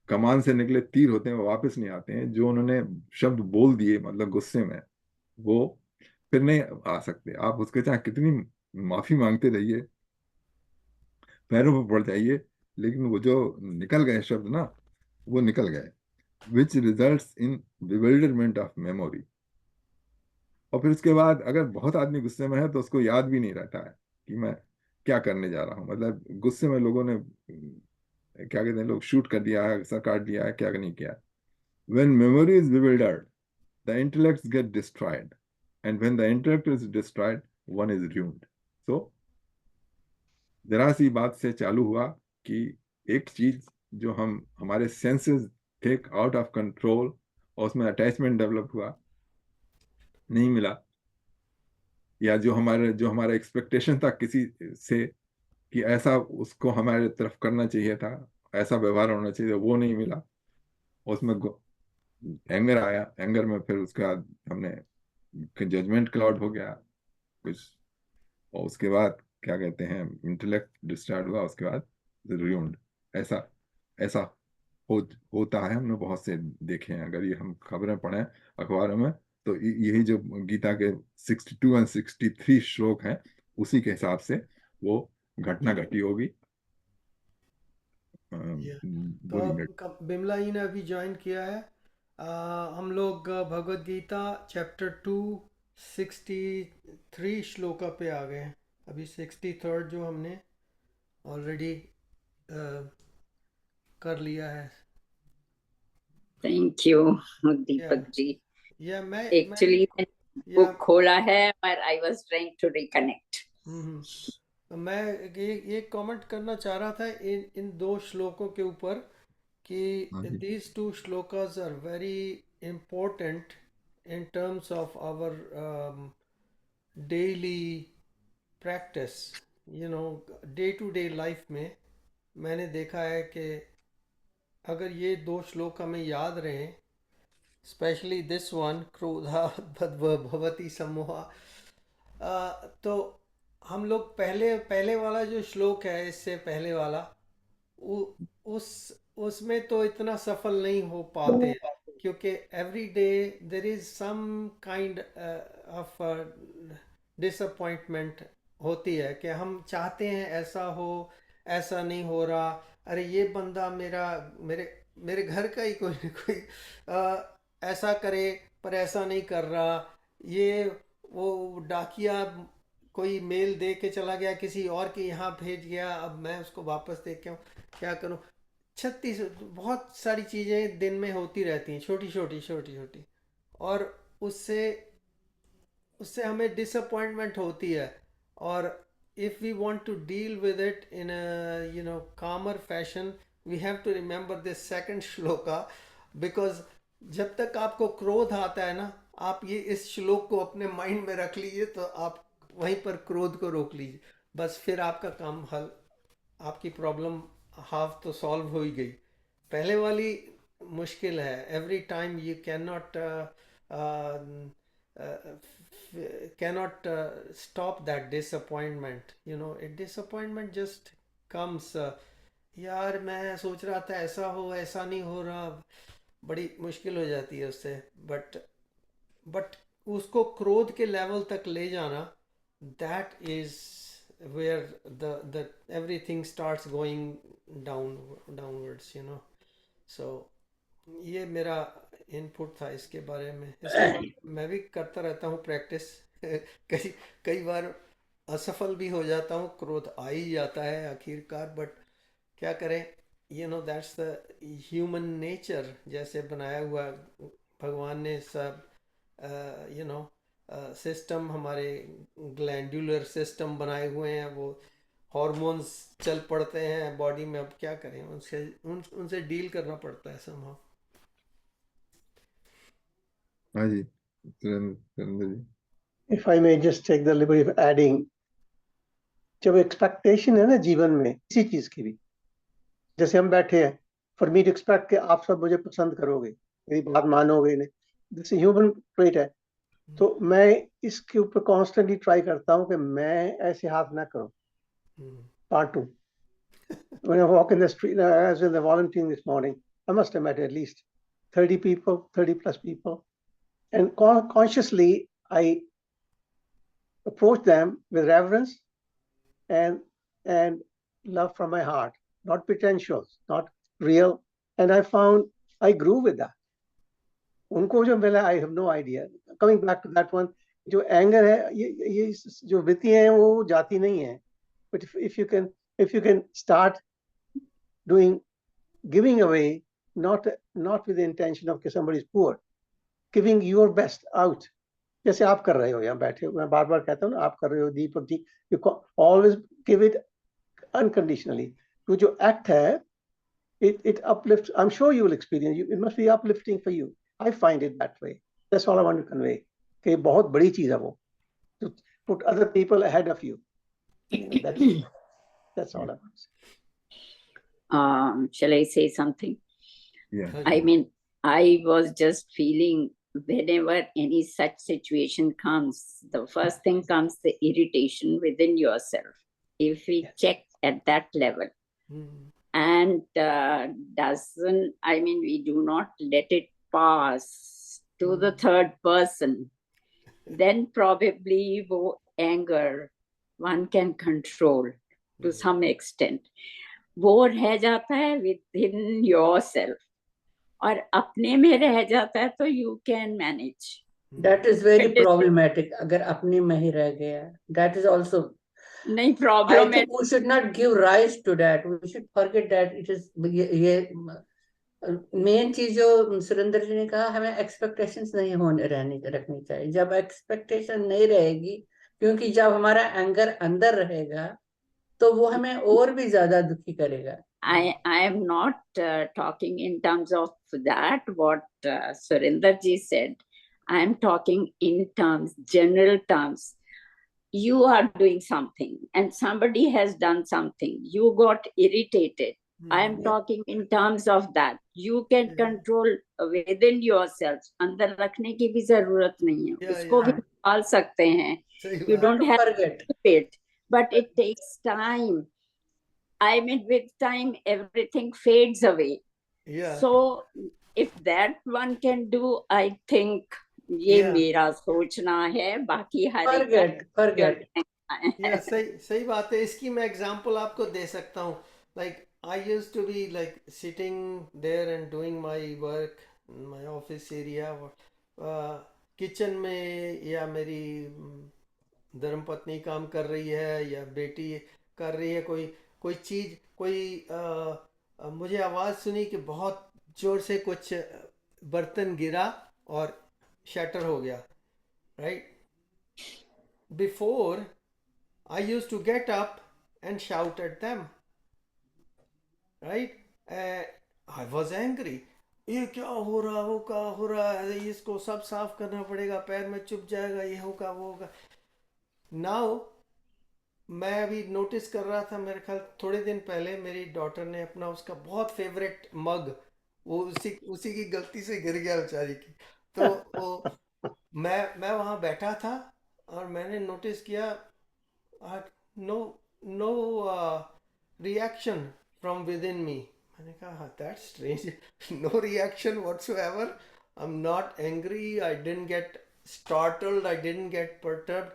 कमान से निकले तीर होते हैं वो वापस नहीं आते हैं, जो उन्होंने शब्द बोल दिए मतलब गुस्से में, वो फिर नहीं आ सकते। आप उसके चाहे कितनी माफी मांगते रहिए, पैरों पर पड़ जाइए, लेकिन वो जो निकल गए शब्द ना, वो निकल गए, which results in bewilderment of memory. और फिर उसके बाद अगर बहुत आदमी गुस्से में है तो उसको याद भी नहीं रहता है कि मैं क्या करने जा रहा हूँ। मतलब गुस्से में लोगों ने क्या कहते हैं, लोग शूट कर दिया है, सर काट दिया है, क्या नहीं किया। When memory is bewildered, the intellects get destroyed, and when the intellect is destroyed, one is ruined. So जरा सी बात से चालू हुआ कि एक चीज जो हमारे senses take out of control, और उसमें अटैचमेंट डेवलप हुआ, नहीं मिला, या जो हमारा एक्सपेक्टेशन था किसी से कि ऐसा उसको हमारे तरफ करना चाहिए था, ऐसा व्यवहार होना चाहिए, वो नहीं मिला, उसमें एंगर आया। एंगर में फिर उसके बाद हमने जजमेंट क्लाउड हो गया कुछ, और उसके बाद क्या कहते हैं, इंटेलेक्ट डिस्टर्ब हुआ, उसके बाद ruined। ऐसा ऐसा हो होता है, हमने बहुत से देखे हैं। अगर ये हम खबरें पढ़ें अखबारों में तो यही जो गीता के 62 और 63 श्लोक हैं, उसी के हिसाब से वो घटना घटी होगी। तो बोलिए। बिमला जी ने अभी ज्वाइन किया है। हम लोग भगवत गीता चैप्टर 2 63 श्लोका पे आ गए हैं। अभी 63rd जो हमने ऑलरेडी कर लिया है। थैंक यू या दीपक जी। या मैं एक्चुअली या बुक खोला है पर I was trying to reconnect. मैं ये कमेंट करना चाह रहा था इन 2 श्लोकों के ऊपर कि these 2 shlokas are very important in terms of our daily practice, day to day life में मैंने देखा है कि अगर ये 2 श्लोक हमें याद रहें, स्पेशली दिस वन, क्रोधात् भवति सम्मोहा, तो हम लोग पहले पहले वाला जो श्लोक है, इससे पहले वाला, उ, उस उसमें तो इतना सफल नहीं हो पाते, क्योंकि every day there is some kind of disappointment होती है कि हम चाहते हैं ऐसा हो, ऐसा नहीं हो रहा। अरे ये बंदा मेरे मेरे घर का ही कोई ना कोई ऐसा करे, पर ऐसा नहीं कर रहा। ये वो डाकिया कोई मेल दे के चला गया, किसी और के यहाँ भेज गया, अब मैं उसको वापस दे के आऊँ, क्या करूँ। 36 बहुत सारी चीज़ें दिन में होती रहती हैं, छोटी छोटी छोटी छोटी, और उससे उससे हमें डिसअपॉइंटमेंट होती है। और if we want to deal with it in a calmer fashion, we have to remember this second shloka, because जब तक आपको क्रोध आता है ना, आप ये इस श्लोक को अपने माइंड में रख लीजिए, तो आप वहीं पर क्रोध को रोक लीजिए, बस फिर आपका काम हल, आपकी प्रॉब्लम हाफ तो सॉल्व हो ही गई। पहले वाली मुश्किल है। Every time you cannot stop that disappointment, it disappointment just comes, यार मैं सोच रहा था ऐसा हो, ऐसा नहीं हो रहा, बड़ी मुश्किल हो जाती है उससे। बट उसको क्रोध के लेवल तक ले जाना, that is where the everything starts going downwards, so ये मेरा इनपुट था इसके बारे में। इसके मैं भी करता रहता हूँ प्रैक्टिस कई कई बार असफल भी हो जाता हूँ, क्रोध आ ही जाता है आखिरकार, बट क्या करें, दैट्स द ह्यूमन नेचर, जैसे बनाया हुआ भगवान ने सब सिस्टम, हमारे ग्लैंडुलर सिस्टम बनाए हुए हैं, वो हॉर्मोन्स चल पड़ते हैं बॉडी में, अब क्या करें, उनसे डील करना पड़ता है somehow। हाँ जी, सुरेंद्र जी। If I may just take the liberty of adding, जब एक्सपेक्टेशन है ना जीवन में किसी चीज की भी, जैसे हम बैठे हैं, फॉर मी टू एक्सपेक्ट कि आप सब मुझे पसंद करोगे, मेरी बात मानोगे, नहीं, दिस ह्यूमन ट्रेट है। तो मैं इसके ऊपर कॉन्स्टेंटली ट्राई करता हूँ कि मैं ऐसे हाथ ना करूँ। Part 2. When I walk in the street, as in the volunteering this morning, I must have met at least 30 people, 30 plus people, and consciously I approach them with reverence and love from my heart, not pretentious, not real. And I found I grew with that. उनको जो मिला, I have no idea. Coming back to that one, जो anger है, ये जो वृत्ति है वो जाती नहीं है. But if you can start giving away, not with the intention of कि somebody is poor, giving your best out. जैसे आप कर रहे हो यहाँ बैठे, मैं बार बार कहता हूँ ना, आप कर रहे हो Deepak ji, you always give it unconditionally. तो जो act है, it uplifts. I'm sure you will experience. It must be uplifting for you. I find it that way. That's all I want to convey. कि बहुत बड़ी चीज है वो, to put other people ahead of you. That's all I want to say. Shall I say something? Yeah. I mean, I was just feeling whenever any such situation comes, the first thing comes the irritation within yourself. If we check at that level, and we do not let it pass to the third person, then probably wo anger one can control to some extent. वो रह जाता है within yourself, और अपने में रह जाता है तो you can manage. That is very problematic. अगर अपने में ही रह गया, that is also नहीं problem. I think we should not give rise to that. We should forget that it is ये मेन चीज जो सुरेंद्र जी ने कहा, हमें एक्सपेक्टेशंस नहीं रखनी चाहिए। जब एक्सपेक्टेशन नहीं रहेगी, क्योंकि जब हमारा एंगर अंदर रहेगा तो वो हमें और भी ज्यादा दुखी करेगा। I am not talking in terms of that what Surinder ji said. I am talking in terms, general terms. you are doing something and somebody has done something, you got irritated. I am talking in terms of that. You can control within yourself. अंदर रखने की भी जरूरत नहीं है. उसको भी निकाल सकते हैं. You don't have to keep it, but it takes time. I mean, with time, everything fades away. Yeah. So if that one can do, I think ये मेरा सोचना है. बाकी हर forget. Yeah, सही बात है. इसकी मैं एग्जांपल आपको दे सकता हूँ. Like I used to be like sitting there and doing my work in my office area, kitchen में, या मेरी धर्मपत्नी काम कर रही है या बेटी कर रही है कोई चीज़, मुझे आवाज़ सुनी कि बहुत जोर से कुछ बर्तन गिरा और शटर हो गया. Right. Before, I used to get up and shout at them. Right? I was angry. ये क्या हो रहा, वो क्या हो रहा है, इसको सब साफ करना पड़ेगा, पैर में चुभ जाएगा, ये होगा वो होगा. Now मैं अभी नोटिस कर रहा था, मेरे ख्याल थोड़े दिन पहले मेरी डॉटर ने अपना उसका बहुत फेवरेट मग, वो उसी की गलती से गिर गया बेचारी की. तो वो मैं वहाँ बैठा था और मैंने नोटिस किया, no reaction from within me. मैंने कहा that's strange. No reaction whatsoever. I am not angry, I didn't get startled, I didn't get perturbed.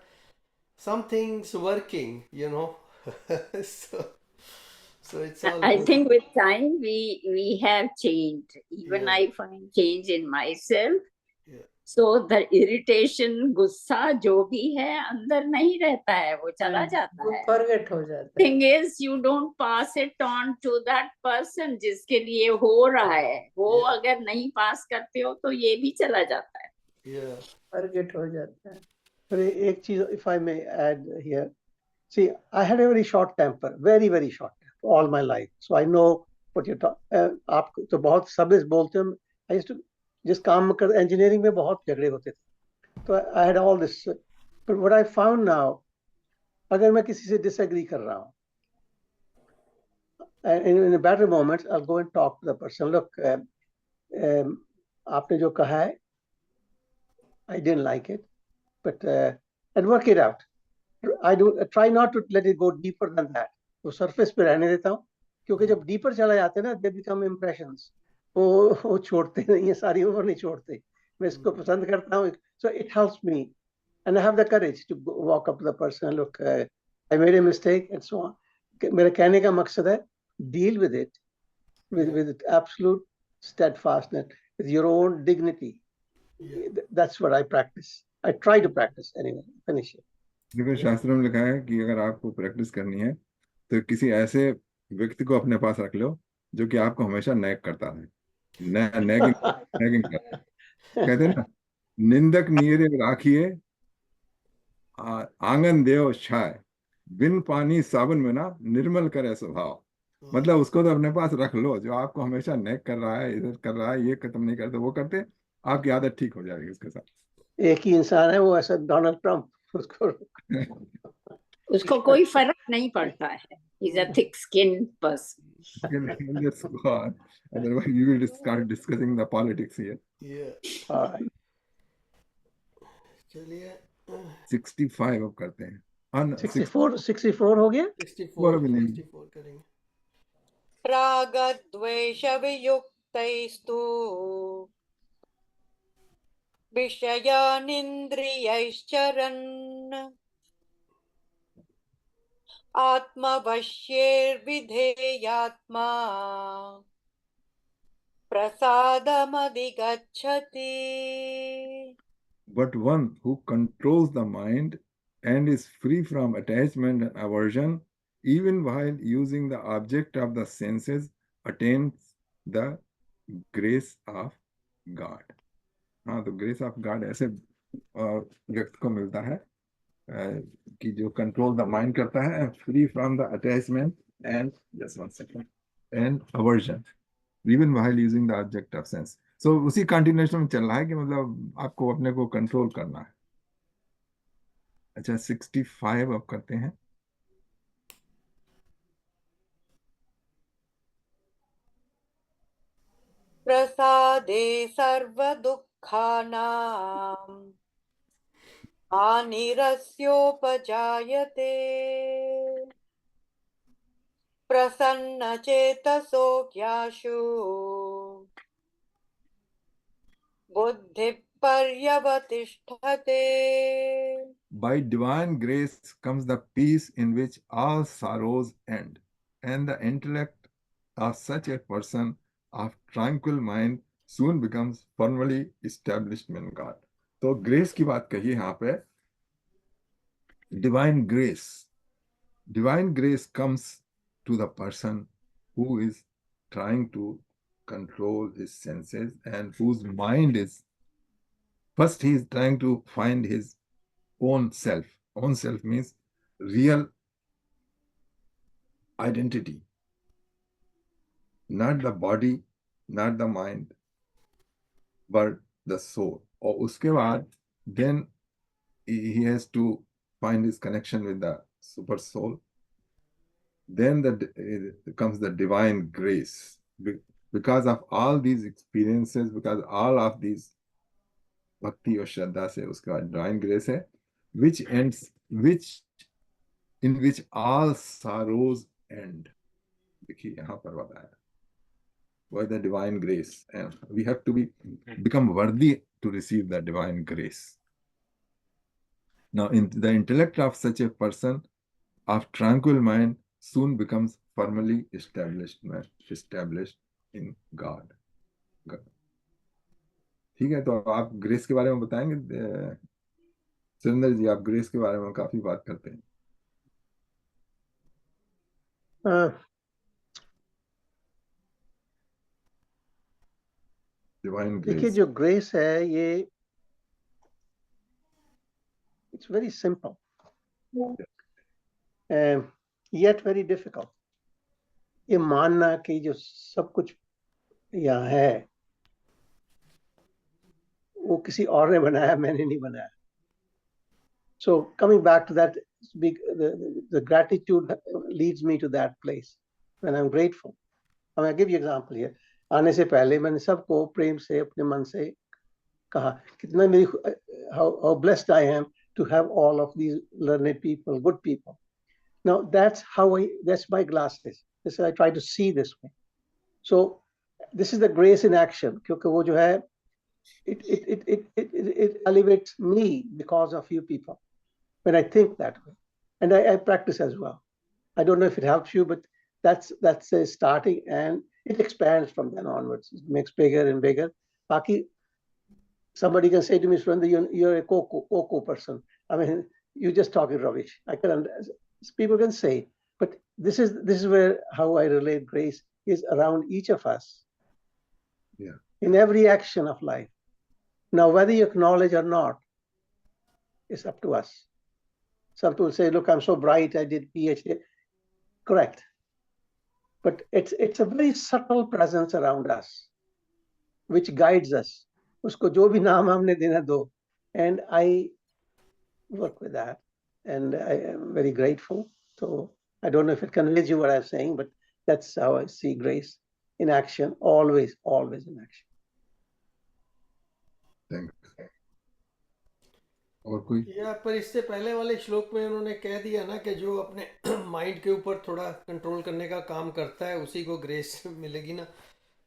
Something's working, you know. so it's all I good. think with time we have changed. Even I find change in myself. So the irritation, गुस्सा जो भी है अंदर नहीं रहता है, वो चला जाता है. forget हो जाता है. Thing is, you don't pass it on to that person जिसके लिए हो रहा है. वो अगर नहीं पास करते हो तो ये भी चला जाता है. forget हो जाता है. एक चीज, if I may add here, see, I had a very short temper, very very short temper all my life, so I know what you're talking. आप तो बहुत सबसे बोलते हैं. I used to, जिस काम में कर engineering में बहुत झगड़े होते थे, तो I had all this. But what I found now, अगर मैं किसी से disagree कर रहा हूँ, in a better moments, I'll go and talk to the person. Look, आपने जो कहा है, I didn't like it, but and work it out. I try not to let it go deeper than that. तो surface पे रहने देता हूँ, क्योंकि जब deeper चला जाते हैं ना, they become impressions. वो छोड़ते नहीं है, सारी उम्र नहीं छोड़ते. मैं इसको पसंद करता हूँ, so it helps me, and I have the courage to walk up to the person and look, I made a mistake and so on. मेरा कहने का मकसद है, deal with it with absolute steadfastness, with your own dignity. That's what I practice. I try to practice anyway. Finish it. देखो, शास्त्रों में लिखा है कि अगर आपको प्रैक्टिस करनी है तो किसी ऐसे व्यक्ति को अपने पास रख लो जो कि आपको हमेशा नैग करता है. नैगिंग करता है. कहते हैं ना, निंदक नियरे राखिए आंगन देव छाय, बिन पानी साबुन में ना निर्मल करे स्वभाव. मतलब उसको तो अपने पास रख लो जो आपको हमेशा नैग कर रहा है, इधर कर रहा है, ये खत्म नहीं करते, वो करते, आपकी आदत ठीक हो जाएगी उसके साथ. एक ही इंसान है वो, ऐसा डोनाल्ड ट्रम्प, उसको कोई फर्क नहीं पड़ता है. He's a thick-skinned person. Let's go on. Otherwise, you will start discussing the politics here. All right. चलिए 65 अब करते हैं. 64 हो गया. 64 करेंगे. रागद्वेष वियुक्तैस्तु विषयानिन्द्रियैश्चरन् आत्मवश्यैर्विधेयात्मा प्रसादमधिगच्छति. But one who controls the mind and is free from attachment and aversion, even while using the object of the senses, attains the grace of God. हाँ, तो grace of God ऐसे व्यक्ति को मिलता है कि जो कंट्रोल द माइंड करता है, free from the attachment and just one second and aversion, even while using the object of sense. So उसी कंटिन्यूएशन में चल रहा है कि मतलब आपको अपने को कंट्रोल करना है. अच्छा 65 अब करते हैं। प्रसादे सर्वदुःखानां हानिरस्योपजायते प्रसन्नचेतसो ज्ञाशु बुद्धिः पर्यवतिष्ठते। By divine grace comes the peace in which all sorrows end, and the intellect of such a person of tranquil mind soon becomes firmly established in God. तो ग्रेस की बात कही यहाँ पे, divine grace. Divine grace comes to the person who is trying to control his senses and whose mind is, first he is trying to find his own self. Own self means real identity, not the body, not the mind, but the soul. और उसके बाद then he has to find his connection with the super soul. Then comes the divine grace. Because of all these experiences, because all of these bhakti और श्रद्धा से उसके बाद divine grace है, which in which all sorrows end. देखिए यहाँ पर बताया, by the divine grace, and we have to become worthy to receive the divine grace. Now, in the intellect of such a person of tranquil mind soon becomes firmly established in God. ठीक है, तो आप grace के बारे में बताएंगे सुरेंद्र जी? आप grace के बारे में काफी बात करते हैं। डिवाइन देखिए ग्रेस, जो ग्रेस है ये it's very simple yet very difficult. ये मानना कि जो सब कुछ यहाँ है वो किसी और ने बनाया, मैंने नहीं बनाया. So coming back to that, the gratitude leads me to that place when I'm grateful. I mean, I'll give you an example here. आने से पहले मैंने सबको प्रेम से अपने मन से कहा कितना मेरी how blessed I am to have all of these learned people, good people. Now that's my glasses. This is I try to see this way. So this is the grace in action. क्योंकि वो जो है it elevates me because of you people when I think that way, and I practice as well. I don't know if it helps you, but that's a starting, and it expands from then onwards. It makes bigger and bigger. Baki, somebody can say to me, Surinder, you're a coco person. I mean, you're just talking rubbish. I can people can say, but this is where how I relate grace is around each of us. Yeah. In every action of life. Now, whether you acknowledge or not, it's up to us. Some people say, look, I'm so bright, I did PhD. Correct. But it's a very subtle presence around us, which guides us. Usko jo bhi naam humne dena do. And I work with that. And I am very grateful. So I don't know if it conveys you what I'm saying, but that's how I see grace in action, always in action. Thanks. और कोई? या पर इससे पहले वाले श्लोक में उन्होंने कह दिया ना कि जो अपने माइंड के ऊपर थोड़ा कंट्रोल करने का काम करता है उसी को ग्रेस मिलेगी ना.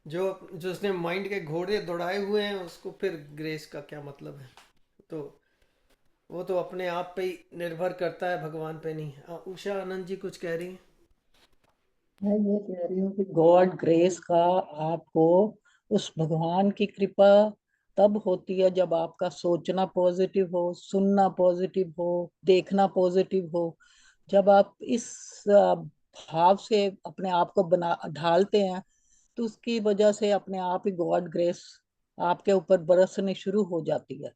जो उसने माइंड के घोड़े दौड़ाए हुए हैं उसको फिर ग्रेस का क्या मतलब है? तो वो तो अपने आप पे ही निर्भर करता है, भगवान पे नहीं. उषा आनंद जी कुछ कह रही हैं. मैं ये कह रही हूँ कि गॉड ग्रेस का आपको उस भगवान की कृपा तब होती है जब आपका सोचना पॉजिटिव हो, सुनना पॉजिटिव हो, देखना पॉजिटिव हो. जब आप इस भाव से अपने आप को ढालते हैं तो उसकी वजह से अपने आप ही गॉड ग्रेस आपके ऊपर बरसने शुरू हो जाती है.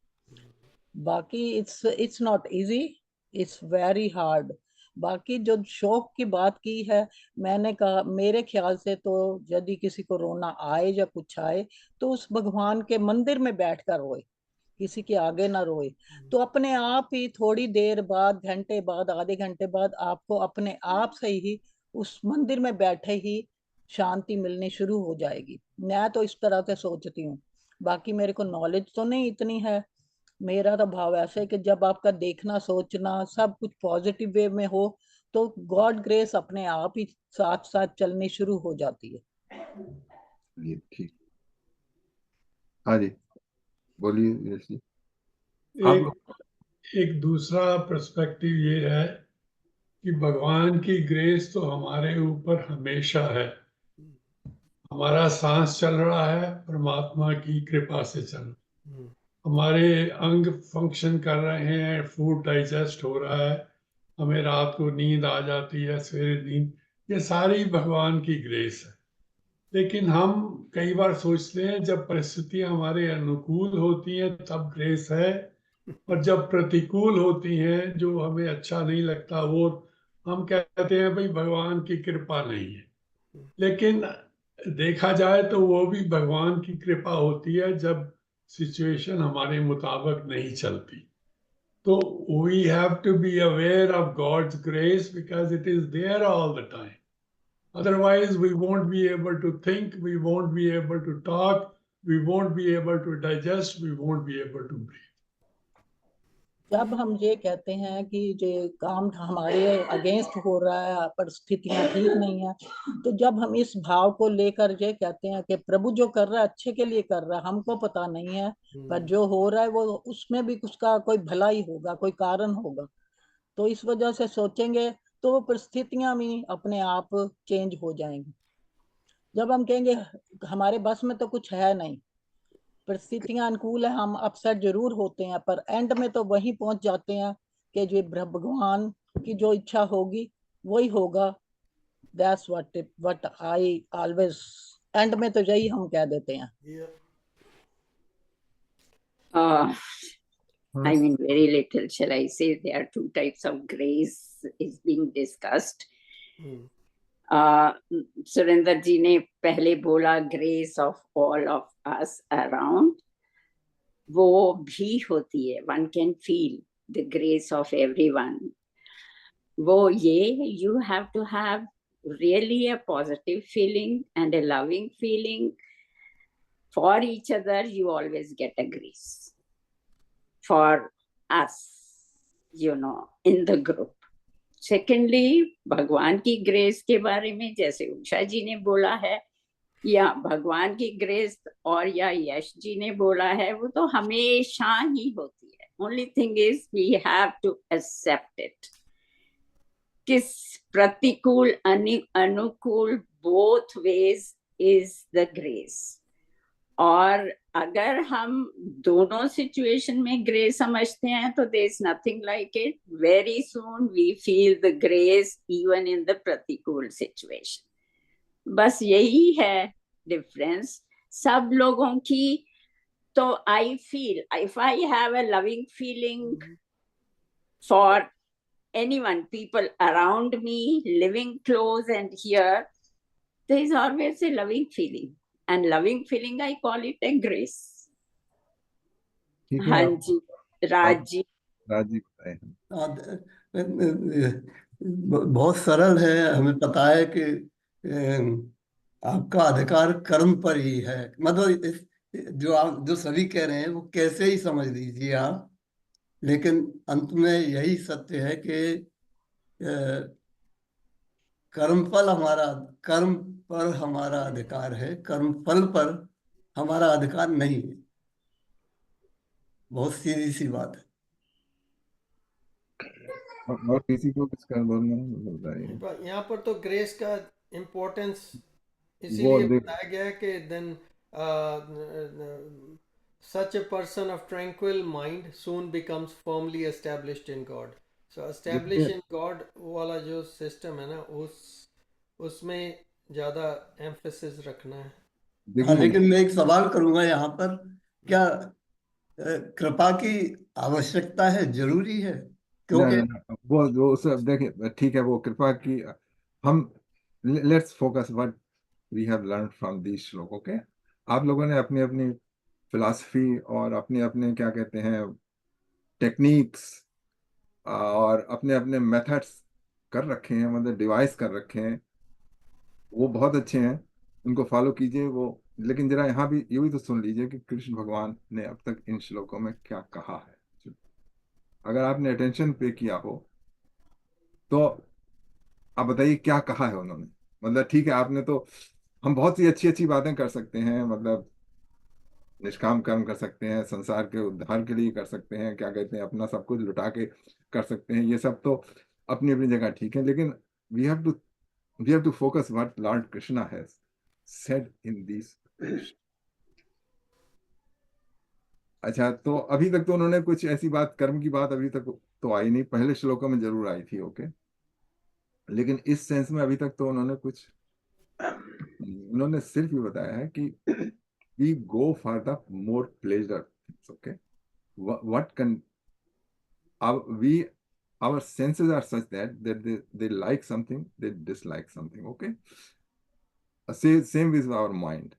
बाकी it's not easy, it's very hard. बाकी जो शौक की बात की है, मैंने कहा मेरे ख्याल से तो यदि किसी को रोना आए या कुछ आए तो उस भगवान के मंदिर में बैठकर रोए, किसी के आगे ना रोए, तो अपने आप ही थोड़ी देर बाद, घंटे बाद, आधे घंटे बाद आपको अपने आप से ही उस मंदिर में बैठे ही शांति मिलनी शुरू हो जाएगी। मैं तो इस तरह से सोचती हूँ, बाकी मेरे को नॉलेज तो नहीं इतनी है। मेरा तो भाव ऐसा है कि जब आपका देखना सोचना सब कुछ पॉजिटिव वे में हो तो गॉड ग्रेस अपने आप ही साथ साथ चलनी शुरू हो जाती है। ये ठीक। हाँ जी, बोलिए यश जी। आप एक दूसरा पर्सपेक्टिव ये है कि भगवान की ग्रेस तो हमारे ऊपर हमेशा है। हमारा सांस चल रहा है, परमात्मा की कृपा से चल रहा है। हमारे अंग फंक्शन कर रहे हैं, फूड डाइजेस्ट हो रहा है, हमें रात को नींद आ जाती है, सवेरे नींद, ये सारी भगवान की ग्रेस है। लेकिन हम कई बार सोचते हैं जब परिस्थितियां हमारे अनुकूल होती हैं तब ग्रेस है, और जब प्रतिकूल होती हैं जो हमें अच्छा नहीं लगता वो हम कहते हैं भाई भगवान की कृपा नहीं है। लेकिन देखा जाए तो वो भी भगवान की कृपा होती है जब सिचुएशन हमारे मुताबिक नहीं चलती। तो we have to be aware of God's grace because it is there all the time. Otherwise, we won't be able to think, we won't be able to talk, we won't be able to digest, we won't be able to breathe. जब हम ये कहते हैं कि जो काम हमारे against हो रहा है, परिस्थितियां ठीक नहीं है, तो जब हम इस भाव को लेकर ये कहते हैं कि प्रभु जो कर रहा है अच्छे के लिए कर रहा है, हमको पता नहीं है, पर जो हो रहा है वो उसमें भी उसका कोई भला ही होगा, कोई कारण होगा, तो इस वजह से सोचेंगे तो वो परिस्थितियां भी अपने आप चेंज हो जाएंगी। जब हम कहेंगे हमारे बस में तो कुछ है नहीं, परिस्थितियां अनुकूल है, हम अपसेट जरूर होते हैं, पर एंड में तो वहीं पहुंच जाते हैं कि जो भगवान की जो इच्छा होगी वही होगा। That's what I always, and में तो यही हम कह देते हैं। I mean, very little shall I say. There are two types of grace is being discussed. Surendra जी ने पहले बोला grace of all of us around, वो भी होती है, one can feel the grace of everyone. वो ये you have to have really a positive feeling and a loving feeling for each other. You always get a grace for us, you know, in the group. Secondly, भगवान की grace के बारे में जैसे उषा जी ने बोला है, या भगवान की ग्रेस और या यश जी ने बोला है, वो तो हमेशा ही होती है। Only thing is we have to accept it. किस प्रतिकूल अनुकूल both ways is the grace. और अगर हम दोनों सिचुएशन में ग्रेस समझते हैं तो there is nothing like it. Very soon we feel the grace even in the प्रतिकूल सिचुएशन। बस यही है डिफरेंस सब लोगों की। तो I feel if I have a loving feeling for anyone, people around me, living close and here, there is always a loving feeling. And loving feeling, I call it a grace. हाँ जी, राज जी बहुत सरल है। हमें पता है कि आपका अधिकार कर्म पर ही है। मतलब जो सभी कह रहे हैं वो कैसे ही समझ लीजिए आप, लेकिन अंत में यही सत्य है कि कर्म पर हमारा अधिकार है, कर्म फल पर हमारा अधिकार नहीं है। बहुत सीधी सी बात है। और किसी को कुछ कर बोलना है? यहाँ पर तो ग्रेस का इम्पोर्टेंस इसीलिए बताया गया है कि then such a person of tranquil mind soon becomes firmly established in God. So established in God वाला जो सिस्टम है ना, उसमें ज्यादा एम्फेसिस रखना है। हाँ, लेकिन मैं एक सवाल करूंगा यहाँ पर, क्या कृपा की आवश्यकता है, जरूरी है? क्योंकि वो सब देखिए, ठीक है, वो कृपा की हम let's focus what we have learn from this shloka. Okay, आप लोगों ने अपनी अपनी फिलॉसफी और अपने अपने क्या कहते हैं टेक्निक्स और अपने अपने मेथड्स कर रखे हैं, मतलब डिवाइस कर रखे हैं, वो बहुत अच्छे हैं, उनको फॉलो कीजिए वो। लेकिन जरा यहाँ भी ये भी तो सुन लीजिए कि कृष्ण भगवान ने अब तक इन श्लोकों में क्या कहा है। अगर आपने अटेंशन पे किया हो तो आप बताइए क्या कहा है उन्होंने। मतलब ठीक है, आपने तो, हम बहुत सी अच्छी अच्छी बातें कर सकते हैं, मतलब निष्काम कर्म कर सकते हैं, संसार के उद्धार के लिए कर सकते हैं, क्या कहते हैं अपना सब कुछ लुटा के कर सकते हैं, ये सब तो अपनी अपनी जगह ठीक है, लेकिन we have to we have to focus what Lord Krishna has said in these. अच्छा, तो अभी तक तो उन्होंने कुछ ऐसी बात, कर्म की बात अभी तक तो आई नहीं, पहले श्लोकों में जरूर आई थी, ओके, लेकिन इस सेंस में अभी तक तो उन्होंने कुछ, उन्होंने सिर्फ ये बताया है कि we go for the more pleasure things, okay, what can we, our senses are such that they like something, they dislike something, okay, same with our mind,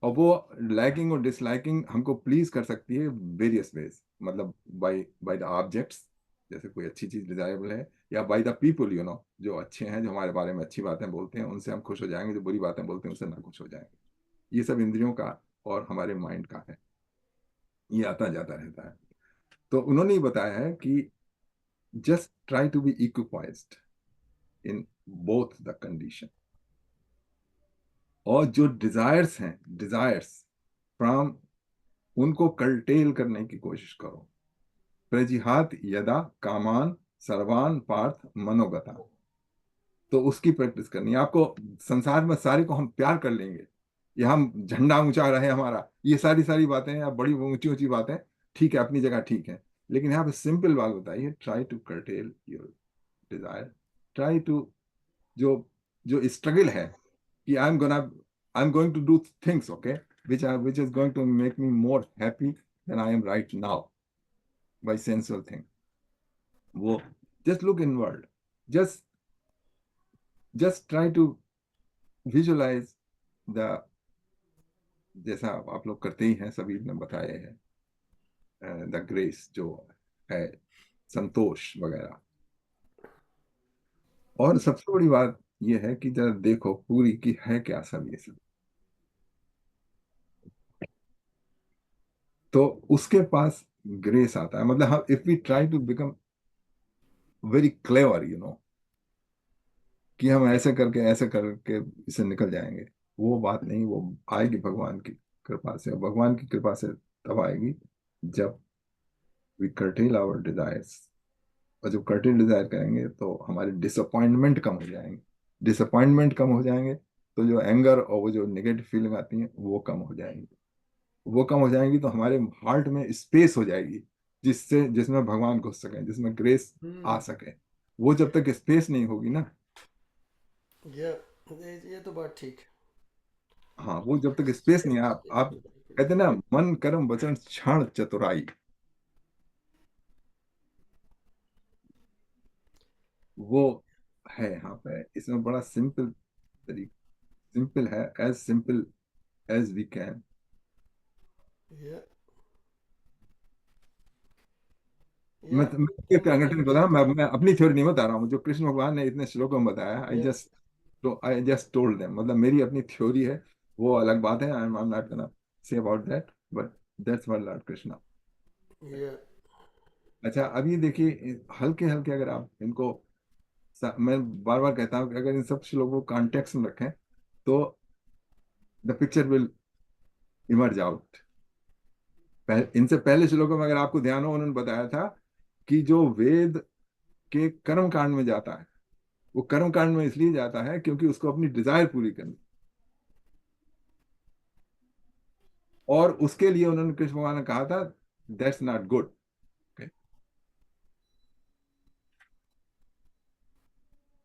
और वो लाइकिंग और डिसलाइकिंग हमको प्लीज कर सकती है वेरियस वेज, मतलब bye by the objects, जैसे कोई अच्छी चीज डिजायरेबल है, या बाय द पीपल, जो अच्छे हैं, जो हमारे बारे में अच्छी बातें बोलते हैं, उनसे हम खुश हो जाएंगे, जो बुरी बातें बोलते हैं उनसे ना खुश हो जाएंगे। ये सब इंद्रियों का और हमारे माइंड का है, ये आता जाता रहता है। तो उन्होंने ये बताया है कि just try to be equipoised in both the condition, और जो डिजायर्स हैं, डिजायर्स फ्रॉम, उनको कर्टेल करने की कोशिश करो। प्रजिहात यदा कामान सर्वान पार्थ मनोगता, तो उसकी प्रैक्टिस करनी है आपको। संसार में सारे को हम प्यार कर लेंगे, या हम झंडा ऊंचा रहे हमारा, ये सारी सारी बातें या बड़ी ऊंची ऊंची बातें ठीक है, अपनी जगह ठीक है, लेकिन यहाँ पे सिंपल बात बताइए, try to curtail your desire, try to, जो जो स्ट्रगल है कि I am going to do things, okay, which is going to make me more happy than I am right now by sensual thing. वो just look inward, just try to visualize the, जैसा आप लोग करते ही हैं, सभी ने बताए हैं, द ग्रेस जो है, संतोष वगैरह। और सबसे बड़ी बात यह है कि जरा देखो पूरी की है क्या सब ये सब, तो उसके पास ग्रेस आता है। मतलब हम, if we try to become very clever, कि हम ऐसे करके इसे निकल जाएंगे, वो बात नहीं, वो आएगी भगवान की कृपा से, और भगवान की कृपा से तब आएगी जब वी कर्टेल आवर डिजायर्स, और जब कर्टेल डिजायर करेंगे तो हमारे डिसअपॉइंटमेंट कम हो जाएंगे, डिसअपॉइंटमेंट कम हो जाएंगे तो जो एंगर और वो जो नेगेटिव फीलिंग आती है वो कम हो जाएंगी, वो कम हो जाएंगी तो हमारे हार्ट में स्पेस हो जाएगी, जिसमें भगवान घुस सके, जिसमें ग्रेस आ सके। वो जब तक स्पेस नहीं होगी ना, ये तो बात ठीक है। हाँ, वो जब तक स्पेस नहीं, आप कहते हैं ना, मन कर्म वचन क्षण चतुराई, वो है यहाँ पे। इसमें बड़ा सिंपल तरीका, सिंपल है, as simple as we can. Yeah. मैं एक संगठन बता रहा हूँ, मैं अपनी थ्योरी नहीं बता रहा हूँ, जो कृष्ण भगवान ने इतने श्लोकों में बताया, आई जस्ट टोल्ड देम, मतलब मेरी अपनी थ्योरी है, वो अलग बात है, आई am not gonna say about that, but that's what Lord Krishna. अच्छा, अब ये देखिए, हल्के हल्के अगर आप इनको, मैं बार बार कहता हूँ कि अगर इन सब श्लोकों को कॉन्टेक्स्ट में रखें तो the picture will emerge out. इनसे पहले श्लोकों में अगर आपको ध्यान हो, उन्होंने बताया था कि जो वेद के कर्म कांड में जाता है, वो कर्म कांड में इसलिए जाता है क्योंकि उसको अपनी डिजायर पूरी करनी, और उसके लिए उन्होंने, कृष्ण भगवान ने कहा था दैट्स नॉट गुड।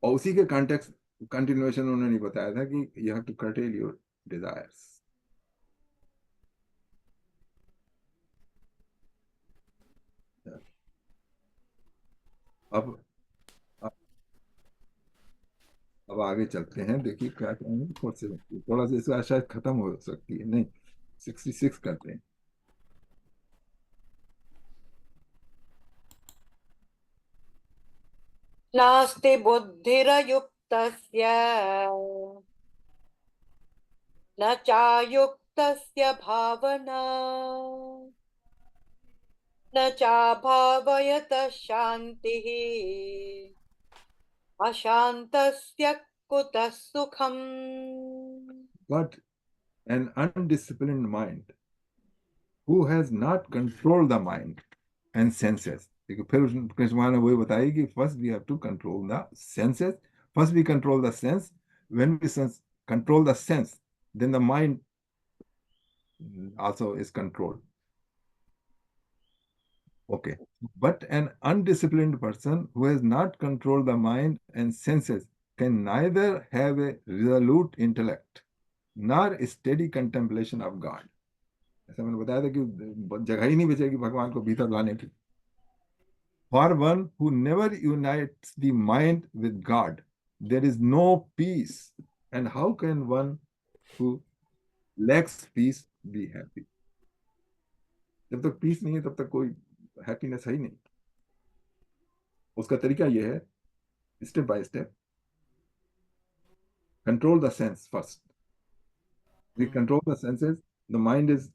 और उसी के कॉन्टेक्स्ट कंटिन्यूएशन उन्होंने बताया था कि you have to curtail your desires. अब अब आगे चलते हैं, देखिए क्या कहेंगे, थोड़ा सा इसका शायद खत्म हो सकती है, नहीं 66 करते हैं। नास्ति बुद्धिरयुक्तस्य न चायुक्तस्य भावना न चाभावयतः शान्तिः अशान्तस्य कुतः सुखम्. But an undisciplined mind who has not controlled the mind and senses. देखो फिर कृष्ण भगवान ने वही बताई कि first we have to control the senses. First we control the sense. When we control the sense, then the mind also is controlled. Okay. But an undisciplined person who has not controlled the mind and senses can neither have a resolute intellect nor a steady contemplation of God. ऐसा मैंने बताया था कि जगह ही नहीं बचेगी भगवान को भीतर लाने की. For one who never unites the mind with God, there is no peace. And how can one who lacks peace be happy? जब तक पीस नहीं है तब तक कोई हैप्पीनेस है ही नहीं. उसका तरीका यह है, step by step, control the sense first. We control the senses. The mind is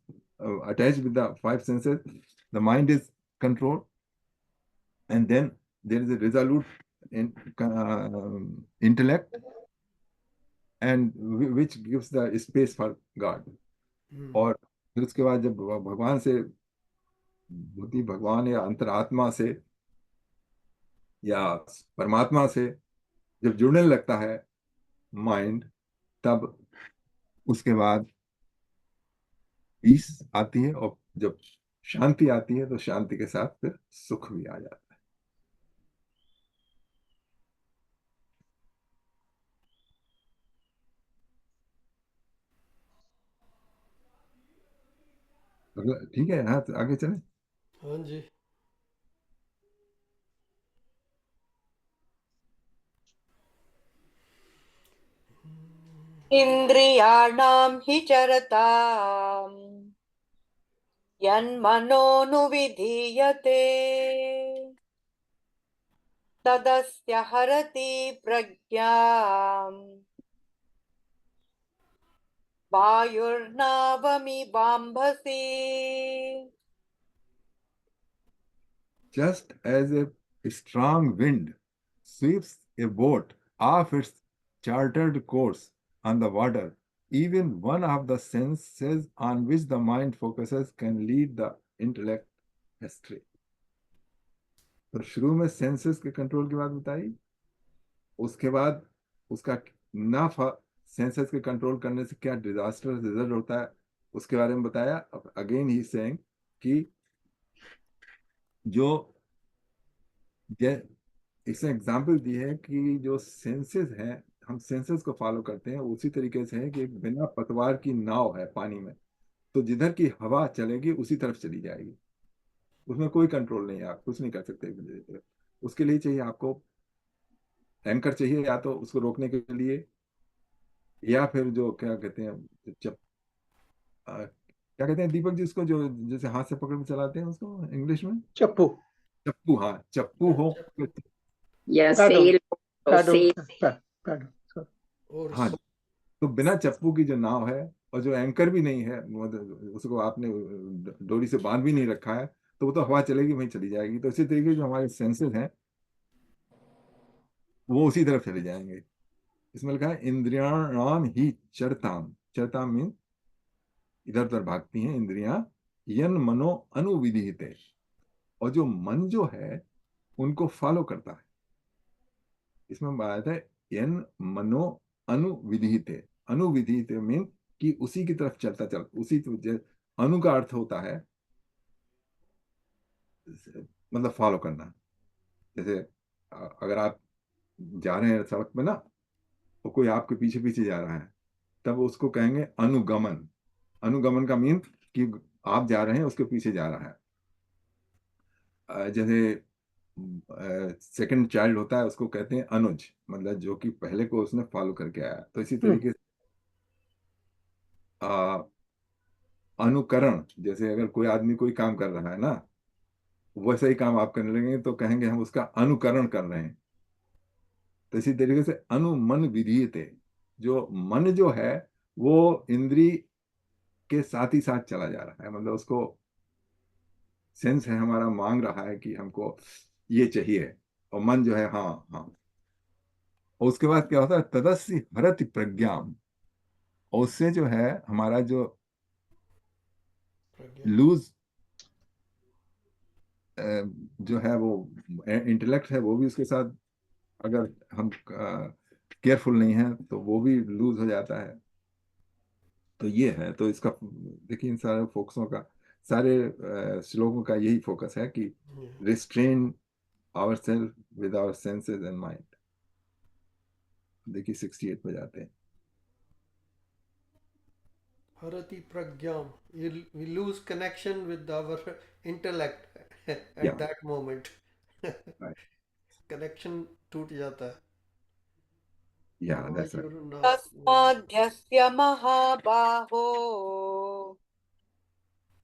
attached with the five senses. The mind is controlled. And then there is a resolute intellect, and which gives the space for God. और फिर उसके बाद जब भगवान से बुद्धि, भगवान या अंतरात्मा से या परमात्मा से जब जुड़ने लगता है माइंड, तब उसके बाद पीस आती है, और जब शांति आती है तो शांति के साथ फिर सुख भी आ जाता है. ठीक है, हाँ, तो आगे चलें. हाँ जी. इन्द्रियाणां हि चरताम् यन्मनोनुविधीयते तदस्य हरति प्रज्ञाम् वायुर्नावमिवाम्भसि. Just as a strong wind sweeps a boat off its chartered course on the water, even one of the senses on which the mind focuses can lead the intellect astray. तो शुरू में सेंसेस के control की बात बताई, उसके बाद उसका ना सेंसेस के कंट्रोल करने से क्या डिजास्टर रिजल्ट होता है उसके बारे में बताया. अगेन ही सेइंग कि जो इसने एग्जाम्पल दी है कि जो सेंसेस हैं, हम सेंसेस को फॉलो करते हैं उसी तरीके से है कि एक बिना पतवार की नाव है पानी में, तो जिधर की हवा चलेगी उसी तरफ चली जाएगी. उसमें कोई कंट्रोल नहीं है, आप कुछ नहीं कर सकते. उसके लिए चाहिए आपको एंकर चाहिए, या तो उसको रोकने के लिए, या फिर जो क्या कहते हैं क्या कहते हैं दीपक जी उसको, जो जैसे हाथ से पकड़ के चलाते हैं उसको इंग्लिश में, चप्पू. चप्पू. हाँ, चप्पू हो. Yeah, Paddle. sail. और हाँ, तो बिना चप्पू की जो नाव है और जो एंकर भी नहीं है, उसको आपने डोरी से बांध भी नहीं रखा है, तो वो तो हवा चलेगी वहीं चली जाएगी. तो इसी तरीके जो हमारे सेंसेस हैं वो उसी तरफ चले जाएंगे. इसमें लिखा है इंद्रियाणाम ही चरताम. चरताम मीन इधर उधर भागती हैं इंद्रियां. यन मनो अनुविधिहिते, और जो मन जो है उनको फॉलो करता है. इसमें बात है यन मनो अनुविधिहिते. अनुविधिहिते मीन कि उसी की तरफ चलता चल, उसी अनु का अर्थ होता है मतलब फॉलो करना. जैसे अगर आप जा रहे हैं सड़क में ना, तो कोई आपके पीछे पीछे जा रहा है, तब उसको कहेंगे अनुगमन. अनुगमन का मीन कि आप जा रहे हैं उसके पीछे जा रहा है. जैसे सेकंड चाइल्ड होता है उसको कहते हैं अनुज, मतलब जो कि पहले को उसने फॉलो करके आया. तो इसी तरीके से अनुकरण, जैसे अगर कोई आदमी कोई काम कर रहा है ना, वैसा ही काम आप करने लगेंगे तो कहेंगे हम उसका अनुकरण कर रहे हैं. तो इसी तरीके से अनुमन विधीयते, जो मन जो है वो इंद्री के साथ ही साथ चला जा रहा है, मतलब उसको सेंस है हमारा मांग रहा है कि हमको ये चाहिए, और मन जो है हाँ हाँ। और उसके बाद क्या होता है, तदस्य हरति प्रज्ञाम, और उससे जो है हमारा जो प्रज्ञा। लूज जो है वो इंटेलेक्ट है वो भी उसके साथ, अगर हम केयरफुल नहीं है तो वो भी लूज हो जाता है। तो ये है, तो इसका देखिए इन सारे फोकसों का, सारे श्लोकों का यही फोकस है कि Yeah. Restrain our self with our senses and mind. देखिए 68 पे जाते हैं। Harati pragyam. We lose connection with our intellect at या that moment. Connection टूट जाता है. या दैट्स राइट। वायुर्नाव तस्माद्यस्य महाबाहो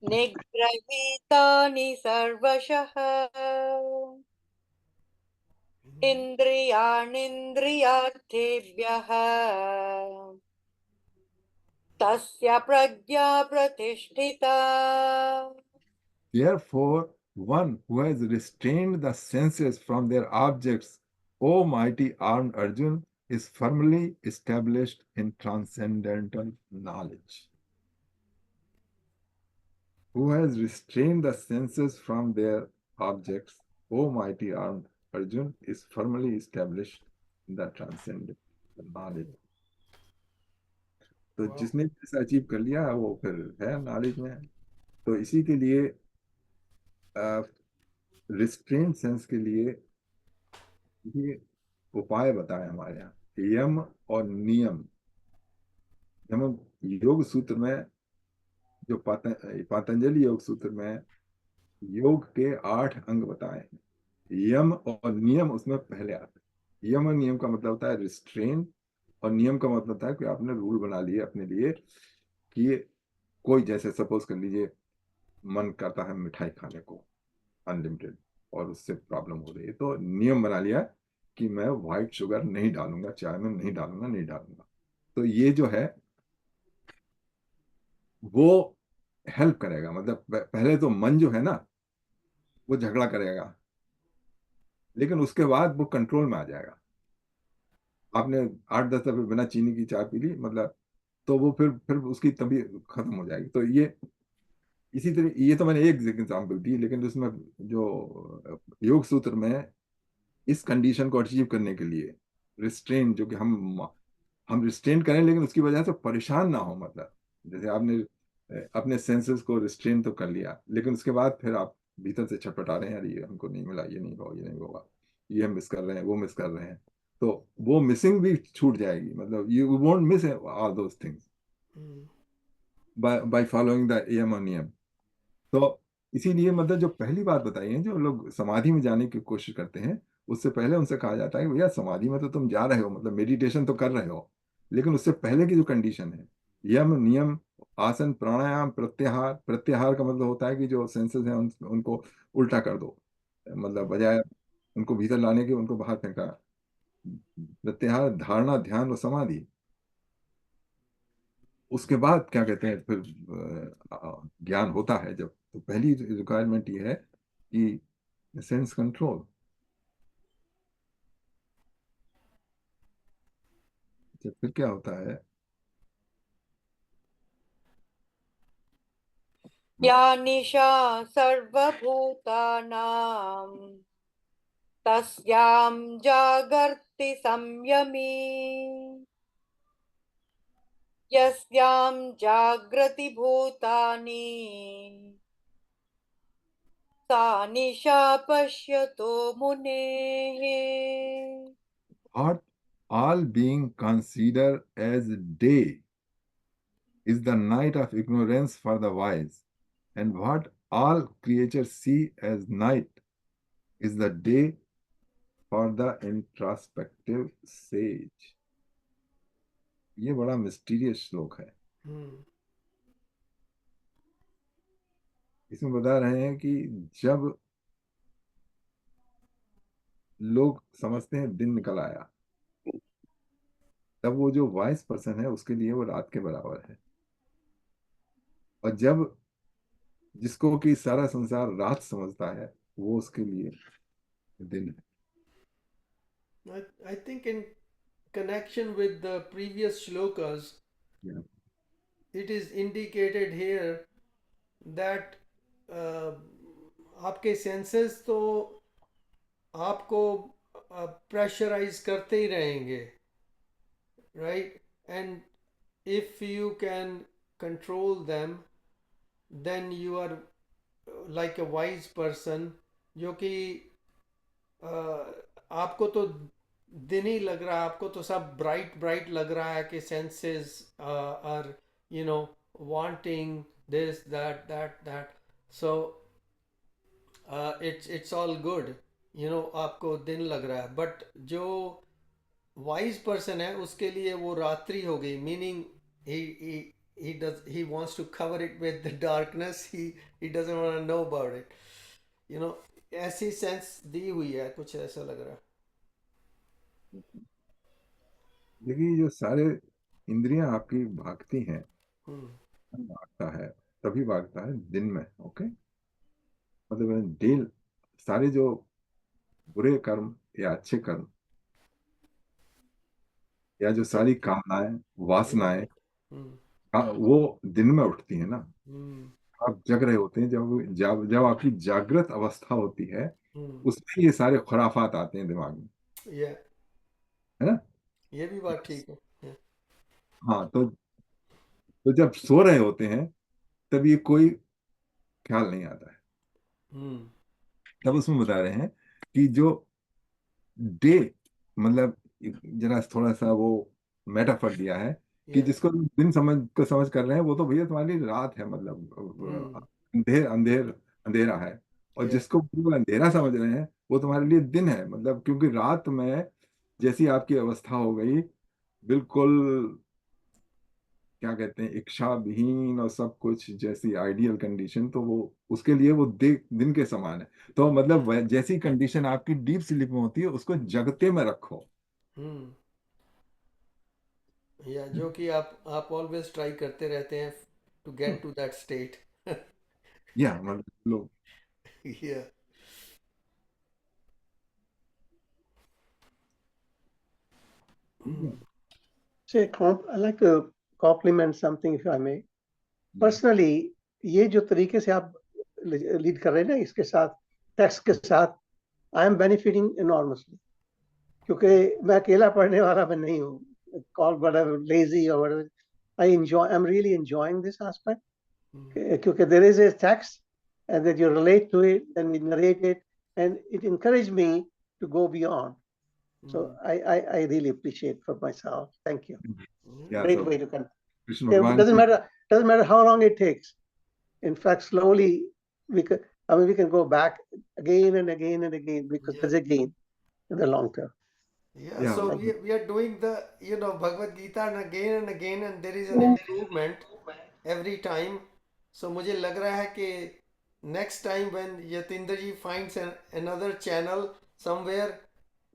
निगृहीतानि सर्वशः इन्द्रियाणीन्द्रियार्थेभ्यः तस्य प्रज्ञा प्रतिष्ठिता। Therefore, one who has restrained the senses from their objects, O mighty armed Arjun, is firmly established in transcendental knowledge. Who has restrained the senses from their objects, O mighty armed Arjun, is firmly established in the transcendental knowledge. तो Wow. जिसने ऐसा achieve कर लिया वो फिर है knowledge में। तो इसी के लिए रिस्ट्रेन सेंस के लिए ये उपाय बताए हमारे यहाँ, यम और नियम। जब हम योग सूत्र में, जो पातंजलि योग सूत्र में योग के 8 अंग बताए हैं, यम और नियम उसमें पहले आते हैं। यम और नियम का मतलब होता है रिस्ट्रेन, और नियम का मतलब होता है कि आपने रूल बना लिए अपने लिए कि कोई, जैसे सपोज कर लीजिए मन करता है मिठाई खाने को अनलिमिटेड, और उससे प्रॉब्लम हो रही है, तो नियम बना लिया कि मैं व्हाइट शुगर नहीं डालूंगा, चाय में नहीं डालूंगा, नहीं डालूंगा। तो ये जो है वो हेल्प करेगा, मतलब पहले तो मन जो है ना वो झगड़ा करेगा, लेकिन उसके बाद वो कंट्रोल में आ जाएगा। आपने 8-10 दफे बिना चीनी की चाय पी ली, मतलब तो वो फिर उसकी तबीयत खत्म हो जाएगी। तो ये इसी तरह, ये तो मैंने एक एग्जाम्पल दी, लेकिन उसमें जो योग सूत्र में इस कंडीशन को अचीव करने के लिए रिस्ट्रेन, जो कि हम रिस्ट्रेन करें लेकिन उसकी वजह से परेशान ना हो, मतलब जैसे आपने अपने सेंसेस को रिस्ट्रेन तो कर लिया, लेकिन उसके बाद फिर आप भीतर से छटपटा रहे हैं, अरे ये हमको नहीं मिला, ये नहीं होगा, ये नहीं होगा, ये हम मिस कर रहे हैं, वो मिस कर रहे हैं, तो वो मिसिंग भी छूट जाएगी। मतलब you won't miss all those things by following the एम और नियम। तो इसीलिए मतलब जो पहली बात बताई है, जो लोग समाधि में जाने की कोशिश करते हैं, उससे पहले उनसे कहा जाता है कि भैया समाधि में तो तुम जा रहे हो, मतलब मेडिटेशन तो कर रहे हो, लेकिन उससे पहले की जो कंडीशन है, यम नियम आसन प्राणायाम प्रत्याहार। प्रत्याहार का मतलब होता है कि जो सेंसेस हैं उनको उल्टा कर दो, मतलब बजाय उनको भीतर लाने के उनको बाहर फेंका। प्रत्याहार धारणा ध्यान और समाधि। उसके बाद क्या कहते हैं, फिर ज्ञान होता है जब, तो पहली रिक्वायरमेंट ये है कि सेंस कंट्रोल। जब फिर क्या होता है, या निशा सर्वभूतानां तस्यां जागर्ति संयमी यस्यां जागृति भूतानि सा निशा पश्यतो मुनेः। what all being consider as day is the night of ignorance for the wise, and what all creatures see as night is the day for the introspective sage। ये बड़ा मिस्टीरियस श्लोक है। इसमें बता रहे हैं कि जब लोग समझते हैं दिन निकल आया, तब वो जो वाइज पर्सन है उसके लिए वो रात के बराबर है। और जब जिसको कि सारा संसार रात समझता है वो उसके लिए दिन है। I think in connection with the previous shlokas, Yeah. it is indicated here that आपके सेंसेस तो आपको प्रेशराइज करते ही रहेंगे, right? And if you can control them, then you are like a wise person, जो कि आपको तो दिन ही लग रहा है, आपको तो सब ब्राइट ब्राइट लग रहा है कि senses are you know wanting this that that that, so it's all good, you know, आपको दिन लग रहा है। बट जो वाइज पर्सन है उसके लिए वो रात्रि हो गई, meaning he wants to cover it with the darkness, he doesn't want to know about it, you know, ऐसी सेंस दी हुई है, कुछ ऐसा लग रहा है। लेकिन जो सारे इंद्रियां आपकी भागती हैं, हम्म भागता है तभी भागता है दिन में। ओके, मतलब डे सारे जो बुरे कर्म या अच्छे कर्म या जो सारी कामनाएं वासनाएं हम्म वो दिन में उठती है ना। हम्म आप जग रहे होते हैं, जब जब जब आपकी जागृत अवस्था होती है हम्म उसमें ये सारे खुराफात आते हैं दिमाग में, ये है ना। ये भी बात ठीक है। हाँ, तो जब सो रहे होते हैं तब ये कोई ख्याल नहीं आता है। हम्म तब उसमें बता रहे हैं कि जो डे, मतलब जरा थोड़ा सा वो मेटाफर दिया है कि ये जिसको दिन समझ कर रहे हैं वो तो भैया तुम्हारी लिए रात है, मतलब अंधेर अंधेरा है। और ये जिसको वो अंधेरा समझ रहे हैं वो तुम्हारे लिए दिन है, मतलब क्योंकि रात में जैसी आपकी अवस्था हो गई, बिल्कुल क्या कहते हैं इच्छा विहीन और सब कुछ जैसी आइडियल कंडीशन, तो वो उसके लिए वो दिन के समान है। तो मतलब जैसी कंडीशन आपकी डीप स्लीप में होती है उसको जगते में रखो। हम्म या जो कि आप ऑलवेज ट्राई करते रहते हैं to get to that state. या मतलब लोग या Say, I'd like to compliment something if I may. Personally, ये जो तरीके से आप लीड कर रहे हैं ना, इसके साथ टेक्स्ट के साथ, आई एम बेनिफिटिंग इनॉर्मसली, क्योंकि मैं अकेला पढ़ने वाला मैं नहीं हूँ, call whatever lazy or whatever. I'm really enjoying this aspect, क्योंकि there is a text and that you relate to it and we narrate it and it encouraged me to go beyond. So I really appreciate for myself. Thank you. Great way to continue. Krishna It भगवान doesn't matter how long it takes. In fact, slowly we can go back again and again and again, because there's a gain in the long term. Yeah, so we are doing the, you know, Bhagavad Gita and again, and there is an improvement every time. So मुझे लग रहा है कि next time when Yatinder ji finds another channel somewhere,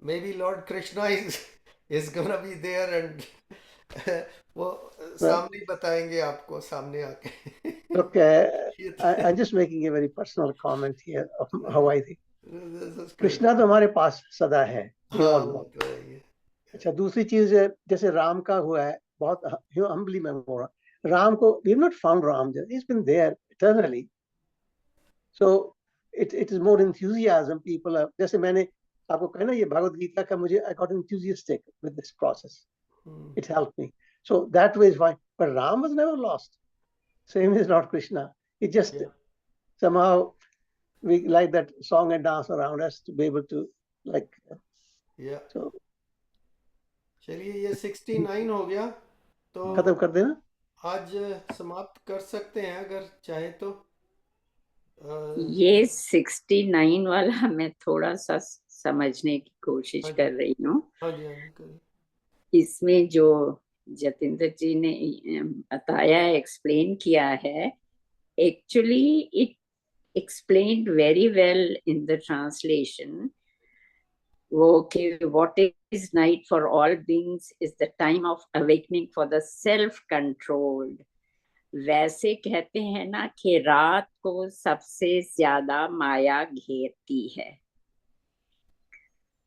maybe Lord Krishna is gonna be there and वो सामने ही बताएंगे आपको, सामने आके। Look, I'm just making a very personal comment here of how I think. This is great. Krishna तो हमारे पास सदा है, we all हाँ, know. वो तो है ही है। अच्छा, दूसरी चीज जैसे राम का हुआ है, बहुत humbly मैं बोल रहा हूँ, राम को we have not found Ram, he's been there eternally. So it is more enthusiasm people are, जैसे मैंने आपको कहा ना, ये भगवद गीता का मुझे I got enthusiastic with this process. It helped me. So that way is fine. But Ram was never lost. Same is not Krishna. It just somehow we like that song and dance around us to be able to like. Yeah. So चलिए ये 69 हो गया तो खत्म कर देना। आज समाप्त कर सकते हैं अगर चाहे तो। ये 69 वाला मैं थोड़ा सा समझने की कोशिश हाँ जी। कर रही हूँ। हाँ जी हाँ जी करिए। इसमें जो जतिंदर जी ने बताया एक्सप्लेन किया है, actually it explained very well in the translation वो कि what is night for all beings is the time of awakening for the self controlled. वैसे कहते हैं ना कि रात को सबसे ज्यादा माया घेरती है,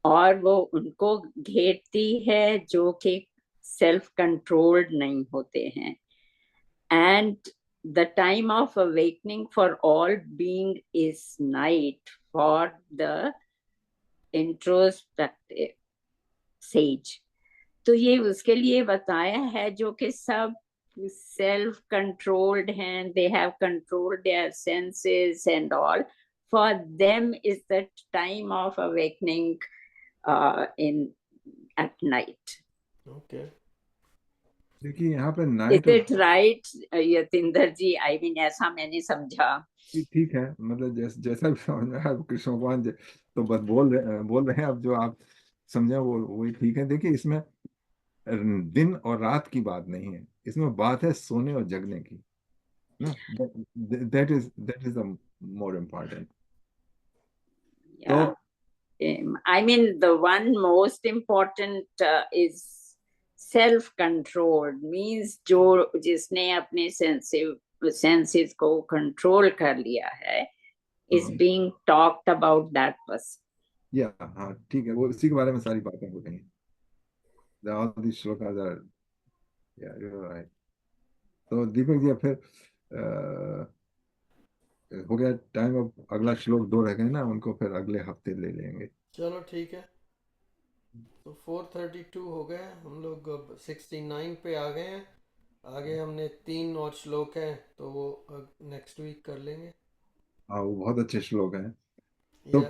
और वो उनको घेरती है जो कि सेल्फ कंट्रोल्ड नहीं होते हैं. And the time of awakening for all being is night for the introspective sage. तो ये उसके लिए बताया है जो कि सब self controlled हैं, they have controlled their senses and all. For them is the time of awakening in at night. Okay. देखिए यहाँ पे Is night it right, Yatinder ji? I mean, ऐसा मैंने समझा. ठीक है, मतलब जैसा भी समझ में आया, कृष्ण भगवान तो बस बोल रहे हैं, अब जो आप समझे वो वही ठीक है. देखिए इसमें दिन और रात की बात नहीं है, इसमें बात है सोने और जगने की ना. That is the more important. तो Yeah. I mean, the one most important is self-controlled, means जो जिसने अपने senses को control कर लिया है is being talked about that person. या हाँ ठीक है, वो इसी के बारे में सारी बातें हो रही हैं. All these shlokas are, yeah, you're right. तो दीपक जी फिर हो गया टाइम. अब अगला श्लोक 2 रह गए ना, उनको फिर अगले हफ्ते ले लेंगे. चलो ठीक है. तो 432 हो गए, हम लोग अब 69 पे आ गए हैं. आगे हमने 3 और श्लोक हैं, तो वो नेक्स्ट वीक कर लेंगे. हाँ वो बहुत अच्छे श्लोक हैं. तो या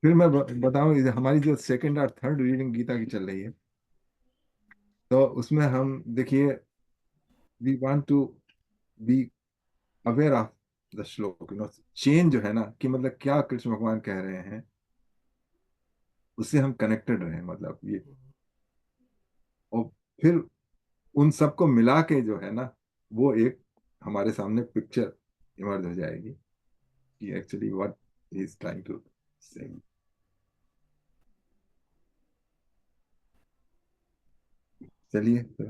फिर मैं बताऊं, हमारी जो सेकंड और थर्ड रीडिंग गीता की चल रही है, तो उसमें हम देखिए we want to be aware of the shloka, change जो है ना, कि मतलब क्या कृष्ण भगवान कह रहे हैं, उससे हम कनेक्टेड रहे, मतलब ये. और फिर उन सबको मिला के जो है ना, वो एक हमारे सामने पिक्चर इमर्ज हो जाएगी कि actually what he is trying to say. चलिए तो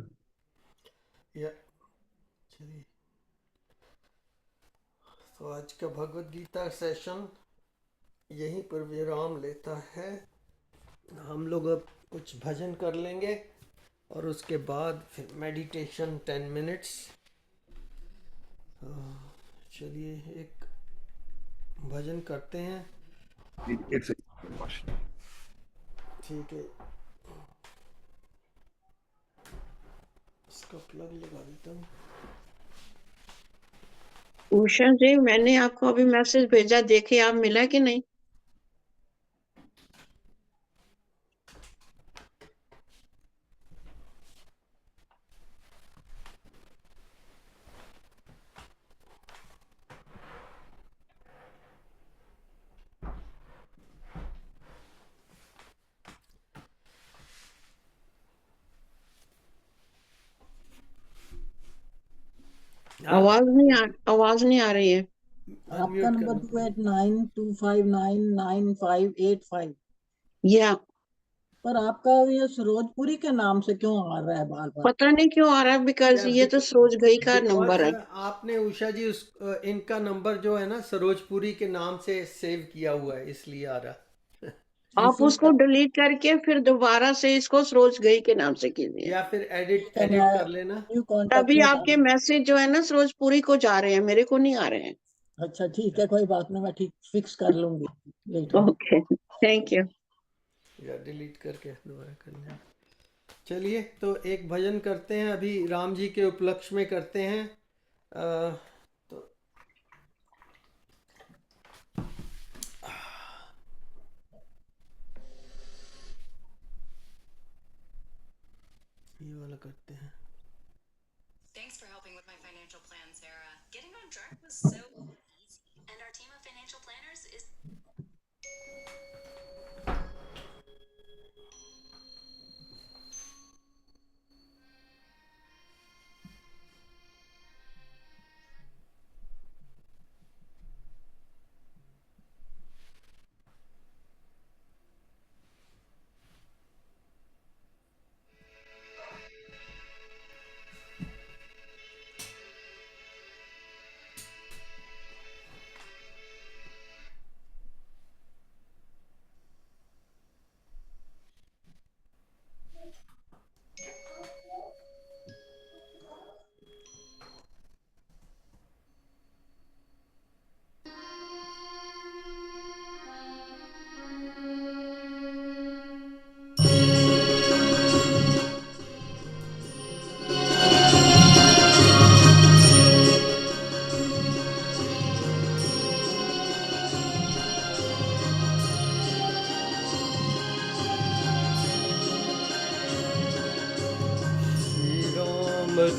या चलिए, तो आज का भगवत गीता सेशन यहीं पर विराम लेता है. हम लोग अब कुछ भजन कर लेंगे और उसके बाद फिर मेडिटेशन 10 मिनट्स. चलिए एक भजन करते हैं. एक सेकंड. ठीक है, इसका प्लग लगा देता हूँ. उषा जी, मैंने आपको अभी मैसेज भेजा, देखिए आप मिला कि नहीं. आवाज नहीं आ रही है. आपका नंबर 2892599585. या पर आपका ये सरोजपुरी के नाम से क्यों आ रहा है बार बार? पता नहीं क्यों आ रहा है, बिकॉज ये तो सरोज गई का नंबर है. आपने उषा जी इनका नंबर जो है ना सरोजपुरी के नाम से सेव किया हुआ है, इसलिए आ रहा. आप उसको डिलीट करके फिर दोबारा से इसको सरोज गई के नाम से कीजिए, या फिर एडिट कर लेना. न्यू कॉन्टेक्ट तभी में आपके मैसेज जो है ना सरोजपुरी को जा रहे हैं, मेरे को नहीं आ रहे हैं. अच्छा ठीक है, कोई बात नहीं, मैं ठीक फिक्स कर लूंगी लेटर. Okay, thank you. या डिलीट करके दोबारा कर लेना. चलिए तो एक भजन करते हैं, अभी राम जी के उपलक्ष्य में करते हैं. तो ये वाला करते हैं. Thanks for helping with my financial plan, Sarah. Getting on track was so easy, and our team of financial planners is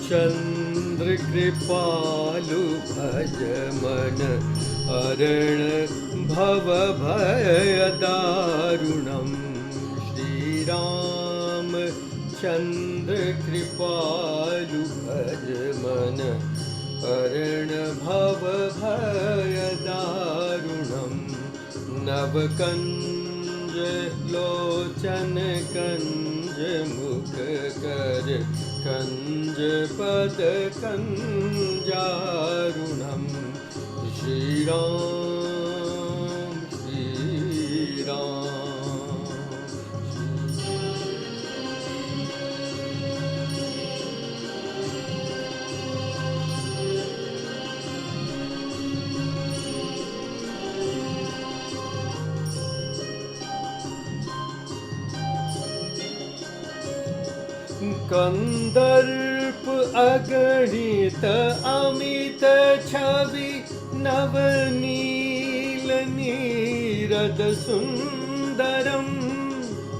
चंद्र कृपालु भज मन अरण भव भय दारुणम। श्री राम चंद्र कृपालु भज मन अरण भव भय दारुणम। नव कंज लोचन कंज मुख कर कंज पद कंजारुणम। श्री राम श्री राम। कंदर्प अगणित अमित छवि नवनील नीरद सुंदरम।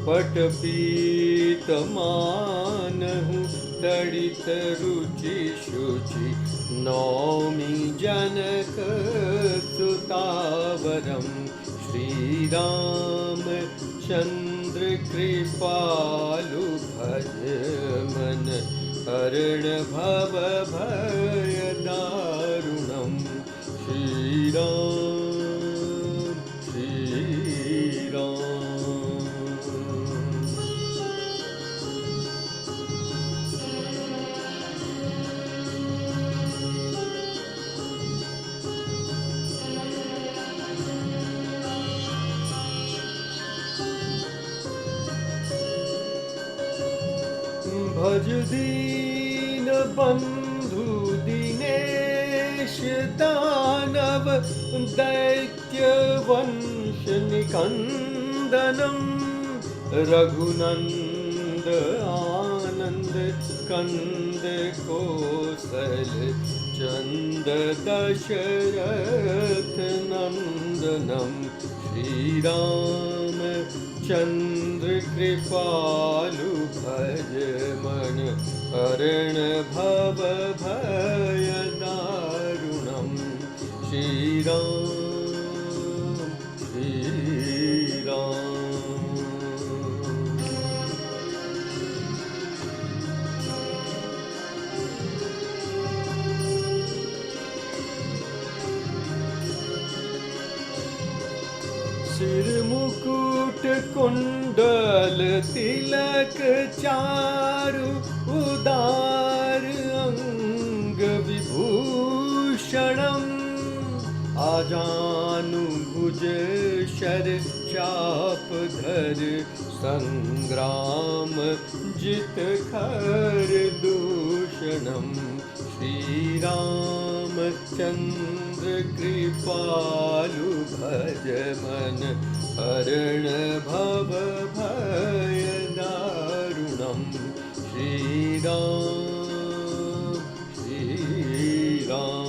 पटपीत मानहु तड़ित रुचि शुचि नौमि जनक सुतावरम। श्री राम चंद्र कृपालु भज मन अरण भव भय दारुणम। श्री राम श्री राम। भज दीन बंधु दिनेश दानव दैत्य वंश निकंदनम। रघुनंद आनंद कंद कौशल चंद दशरथ नंदनम। श्री राम चंद्र कृपालु भज मन अरण भव भय दारुणम। श्री राम श्री राम। सिर मुकुट कुंडल तिलक चारु उदार अंग विभूषणम। आजानु भुज शर चाप धर संग्राम जित खर दूषणम। श्री राम चंद्र कृपालु भज मन अरण भव भय दारुणम। श्री राम श्री राम।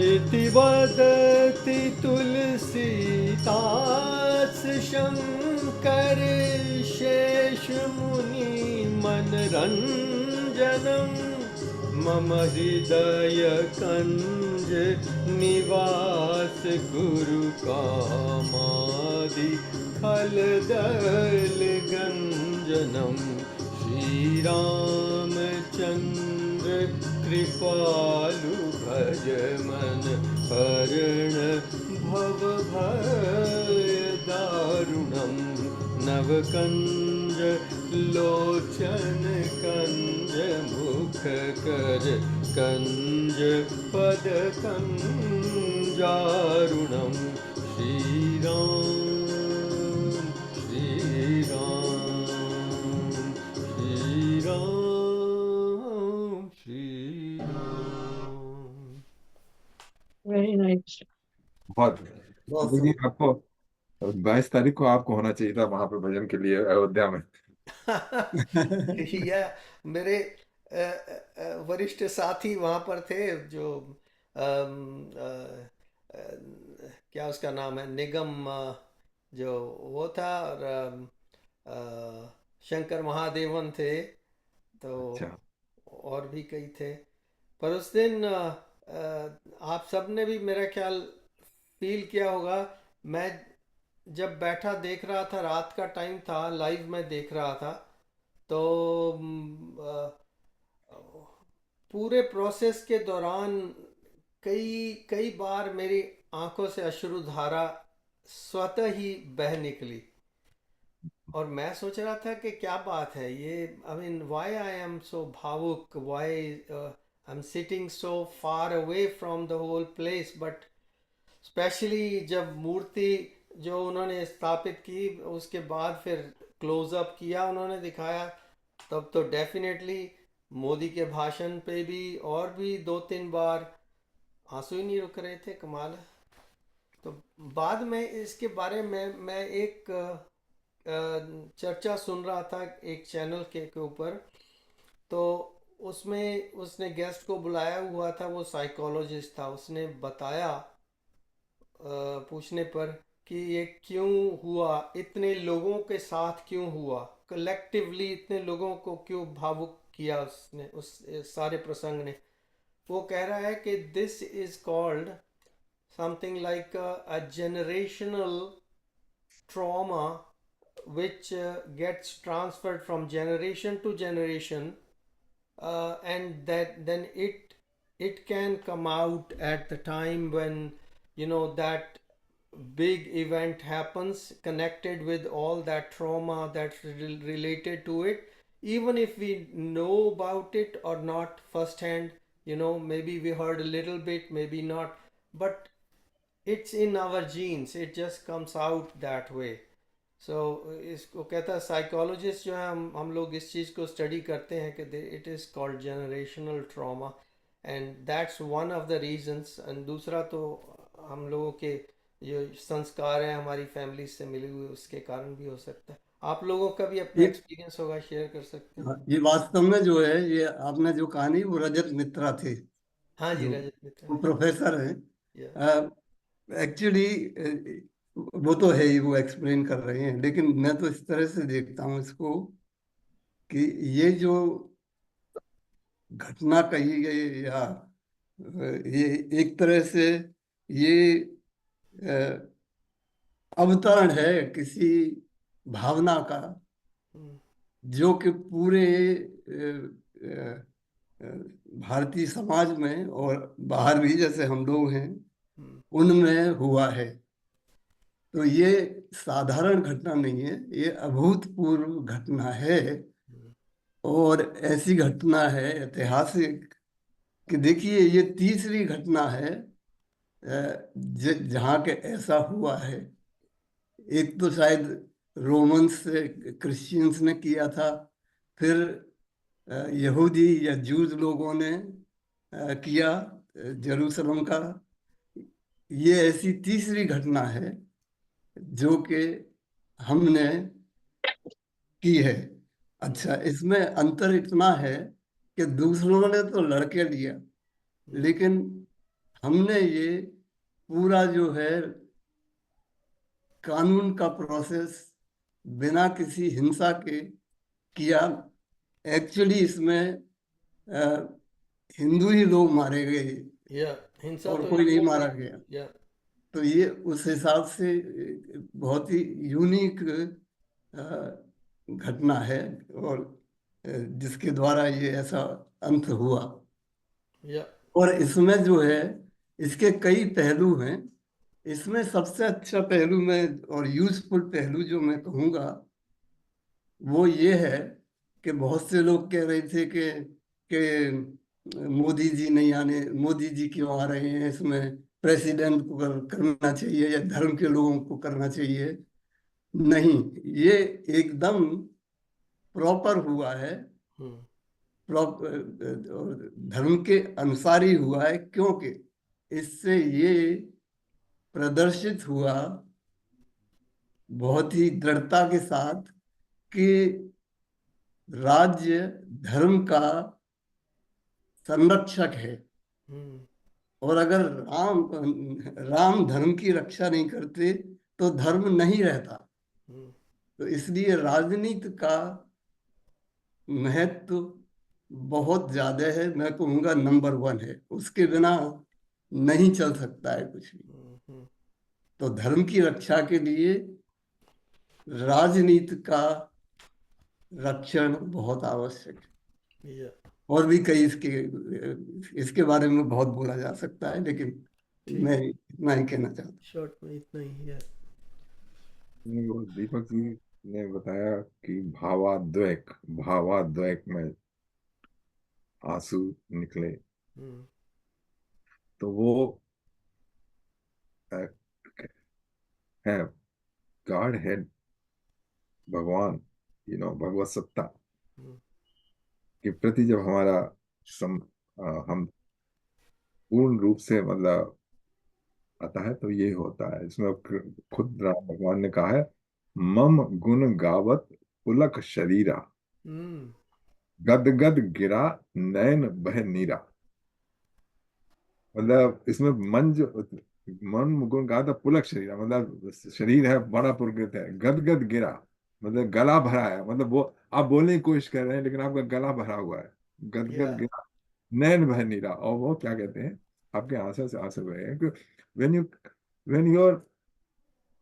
इति वदति तुलसीदास शंकर शेष मुनि मनरंजनम। मम हृदय कंज निवास गुरु कामादि खलदल गंजनम। श्री राम चंद्र कृपालु भज मन हरण भव भय दारुणम। नव कंज लोचन कंज मुख कर कंज पद कंजारुणम। श्री राम श्री राम श्री राम श्री राम। Very nice. बहुत बहुत लेकिन आपको 22 तारीख को आपको होना चाहिए था वहां पे भजन के लिए अयोध्या में। यह मेरे वरिष्ठ साथी वहाँ पर थे, जो क्या उसका नाम है, निगम, जो वो था, और शंकर महादेवन थे, तो अच्छा। और भी कई थे। पर उस दिन आप सब ने भी मेरा ख्याल फील किया होगा। मैं जब बैठा देख रहा था, रात का टाइम था, लाइव में देख रहा था, तो पूरे प्रोसेस के दौरान कई कई बार मेरी आंखों से अश्रुधारा स्वतः ही बह निकली। और मैं सोच रहा था कि क्या बात है ये, I mean why I am so भावुक, why I am sitting so far away from the whole place. But specially जब मूर्ति जो उन्होंने स्थापित की, उसके बाद फिर क्लोजअप किया, उन्होंने दिखाया, तब तो डेफिनेटली मोदी के भाषण पे भी और भी 2-3 बार आंसू ही नहीं रुक रहे थे। कमाल है। तो बाद में इसके बारे में मैं एक चर्चा सुन रहा था एक चैनल के ऊपर, तो उसमें उसने गेस्ट को बुलाया हुआ था, वो साइकोलॉजिस्ट था। उसने बताया पूछने पर कि ये क्यों हुआ, इतने लोगों के साथ क्यों हुआ, कलेक्टिवली इतने लोगों को क्यों भावुक किया उसने, उस सारे प्रसंग ने। वो कह रहा है कि this is called something like a generational trauma which gets transferred from generation to generation, and that then it can come out at the time when that big event happens connected with all that trauma that's related to it, even if we know about it or not firsthand. Maybe we heard a little bit, maybe not, but it's in our genes, it just comes out that way. सो इसको कहता है psychologist जो है, हम लोग इस चीज़ को study करते हैं कि it is called generational trauma, and that's one of the reasons. And दूसरा तो हम लोगों के जो संस्कार हैं हमारी फैमिली से मिले हुए, उसके कारण भी हो सकता है। आप लोगों का भी अपना ये एक्सपीरियंस होगा, शेयर कर सकते हैं। ये वास्तव में जो है, ये आपने जो कहानी, वो रजत मित्रा थे, हाँ जी, जो रजत मित्र वो है। प्रोफेसर हैं। या एक्चुअली वो तो है ही, वो एक्सप्लेन कर रहे हैं, लेकिन मैं तो इस तरह से देखता हूँ इसको कि ये जो घटना कही गई, या ये एक तरह से ये अवतरण है किसी भावना का, जो कि पूरे भारतीय समाज में और बाहर भी, जैसे हम लोग हैं, उनमें हुआ है। तो ये साधारण घटना नहीं है, ये अभूतपूर्व घटना है। और ऐसी घटना है ऐतिहासिक कि देखिए, ये तीसरी घटना है जहाँ के ऐसा हुआ है। एक तो शायद रोमन्स से क्रिश्चियंस ने किया था, फिर यहूदी या जूज लोगों ने किया जेरूसलम का। ये ऐसी तीसरी घटना है जो कि हमने की है। अच्छा, इसमें अंतर इतना है कि दूसरों ने तो लड़के लिया, लेकिन हमने ये पूरा जो है कानून का प्रोसेस बिना किसी हिंसा के किया। एक्चुअली इसमें हिंदू ही लोग मारे गए या हिंसा और तो कोई नहीं हिंदुओं मारा में। गया। या तो ये उस हिसाब से बहुत ही यूनिक घटना है, और जिसके द्वारा ये ऐसा अंत हुआ। या और इसमें जो है, इसके कई पहलू हैं। इसमें सबसे अच्छा पहलू में और यूजफुल पहलू जो मैं कहूँगा, वो ये है कि बहुत से लोग कह रहे थे कि मोदी जी नहीं आने, मोदी जी क्यों आ रहे हैं, इसमें प्रेसिडेंट को करना चाहिए या धर्म के लोगों को करना चाहिए। नहीं, ये एकदम प्रॉपर हुआ है, धर्म के अनुसार ही हुआ है, क्योंकि इससे ये प्रदर्शित हुआ बहुत ही दृढ़ता के साथ कि राज्य धर्म का संरक्षक है, और अगर राम धर्म की रक्षा नहीं करते तो धर्म नहीं रहता। तो इसलिए राजनीति का महत्व बहुत ज्यादा है, मैं कहूँगा नंबर 1 है, उसके बिना नहीं चल सकता है कुछ भी। तो धर्म की रक्षा के लिए राजनीति का रक्षण बहुत आवश्यक है। और भी कई इसके बारे में बहुत बोला जा सकता है, लेकिन मैं इतना ही कहना चाहता हूँ। शॉर्ट में इतना ही है। वो दीपक जी ने बताया कि भावाद्वेग में आंसू निकले, तो वो है गॉड हेड, भगवान, भगवत सत्ता के प्रति जब हमारा हम पूर्ण रूप से मतलब आता है, तो ये होता है। इसमें खुद राम भगवान ने कहा है, मम गुण गावत पुलक शरीरा, गद गद गिरा नयन बह नीरा। मतलब इसमें मन गुण गाता पुलक शरीरा, मतलब शरीर है बड़ा पुलकित है। गद गद गिरा मतलब गला भरा है, मतलब वो आप बोलने की कोशिश कर रहे हैं लेकिन आपका गला भरा हुआ है। गद गद गिरा नयन बह नीरा, और वो क्या कहते हैं, आपके आंसू से आंसू बहे हैं।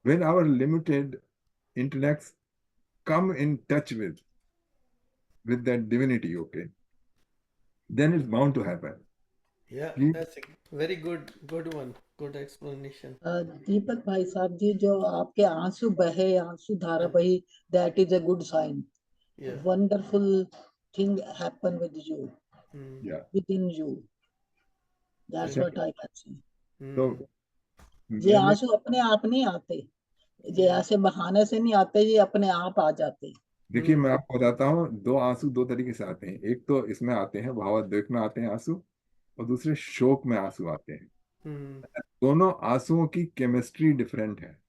when our limited intellects come in touch with that divinity, okay, then it's bound to happen. Yeah, that's a very good one, good explanation. दीपक भाई साहब जी, जो आपके आंसू बहे, आंसू धारा बही, that is a good sign. Wonderful thing happen with you, within you. That's what I can say. तो ये आंसू अपने आप नहीं आते, ये ऐसे बहाने से नहीं आते, ये अपने आप आ जाते। देखिए मैं आपको बताता हूँ, 2 आंसू 2 तरीके से आते हैं। एक तो इसमें आते हैं, भावाद्वेग में आते हैं आंसू, और दूसरे शोक में आंसू आते हैं। दोनों आंसुओं की केमिस्ट्री डिफरेंट है।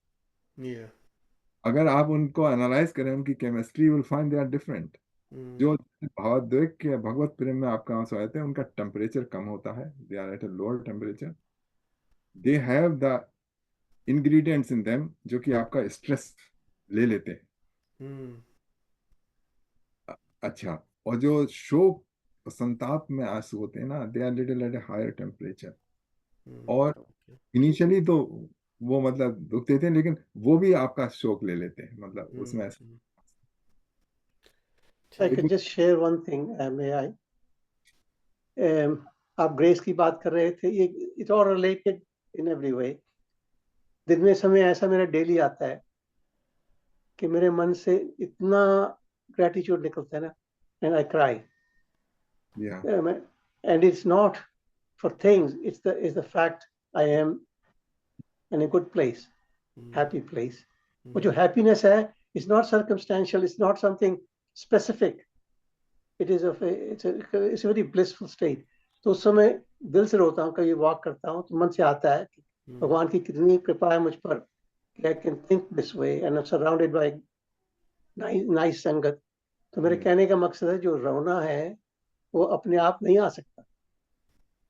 अगर आप उनको एनालाइज करें, उनकी chemistry, will find they are different. जो भावाद्वेग के भगवत प्रेम में आपका आंसू आते हैं, उनका टेम्परेचर कम होता है, they are at a lower temperature, they have the ingredients in them जो कि आपका स्ट्रेस ले लेते हैं। अच्छा, और जो शोक संताप में आंसू होते हैं ना, they are little at higher temperature, और इनिशियली तो वो मतलब दुख देते हैं, लेकिन वो भी आपका शोक ले लेते हैं, मतलब उसमें ऐसा। I could just share one thing, may I? आप ग्रेस की बात कर रहे थे, ये it's all related in every way. दिन में समय ऐसा मेरा डेली आता है कि मेरे मन से इतना ग्रेटिट्यूड निकलता है ना, and I cry. And it's not for things, it's the fact I am in a good place, happy place. वो जो happiness है, it's not circumstantial, it's not something specific. It's a very blissful state. तो उस समय दिल से रोता हूँ, कभी वॉक करता हूँ तो मन से आता है कि भगवान की कितनी कृपा है मुझ पर कि I can think this way and I'm surrounded by nice संगत। तो मेरे कहने का मकसद है, जो रोना है वो अपने आप नहीं आ सकता।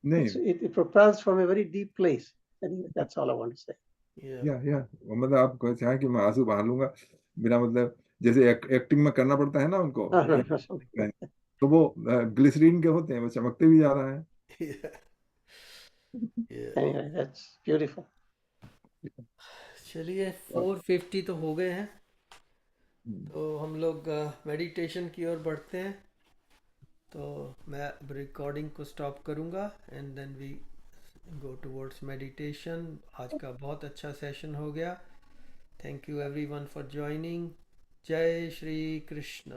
It propels from a very deep place. Anyway, that's all I want to say. मतलब आपको चाहे कि मैं आंसू बहा लूंगा बिना, मतलब जैसे एक्टिंग में करना पड़ता है ना उनको, तो वो ग्लिसरीन के होते हैं, वो चमकते भी जा रहा है। Anyway, that's beautiful. चलिए 4:50 तो हो गए हैं, तो हम लोग मेडिटेशन की ओर बढ़ते हैं। तो मैं रिकॉर्डिंग को स्टॉप करूंगा and then we go towards meditation. आज का बहुत अच्छा सेशन हो गया। Thank you everyone for joining. जय श्री कृष्ण।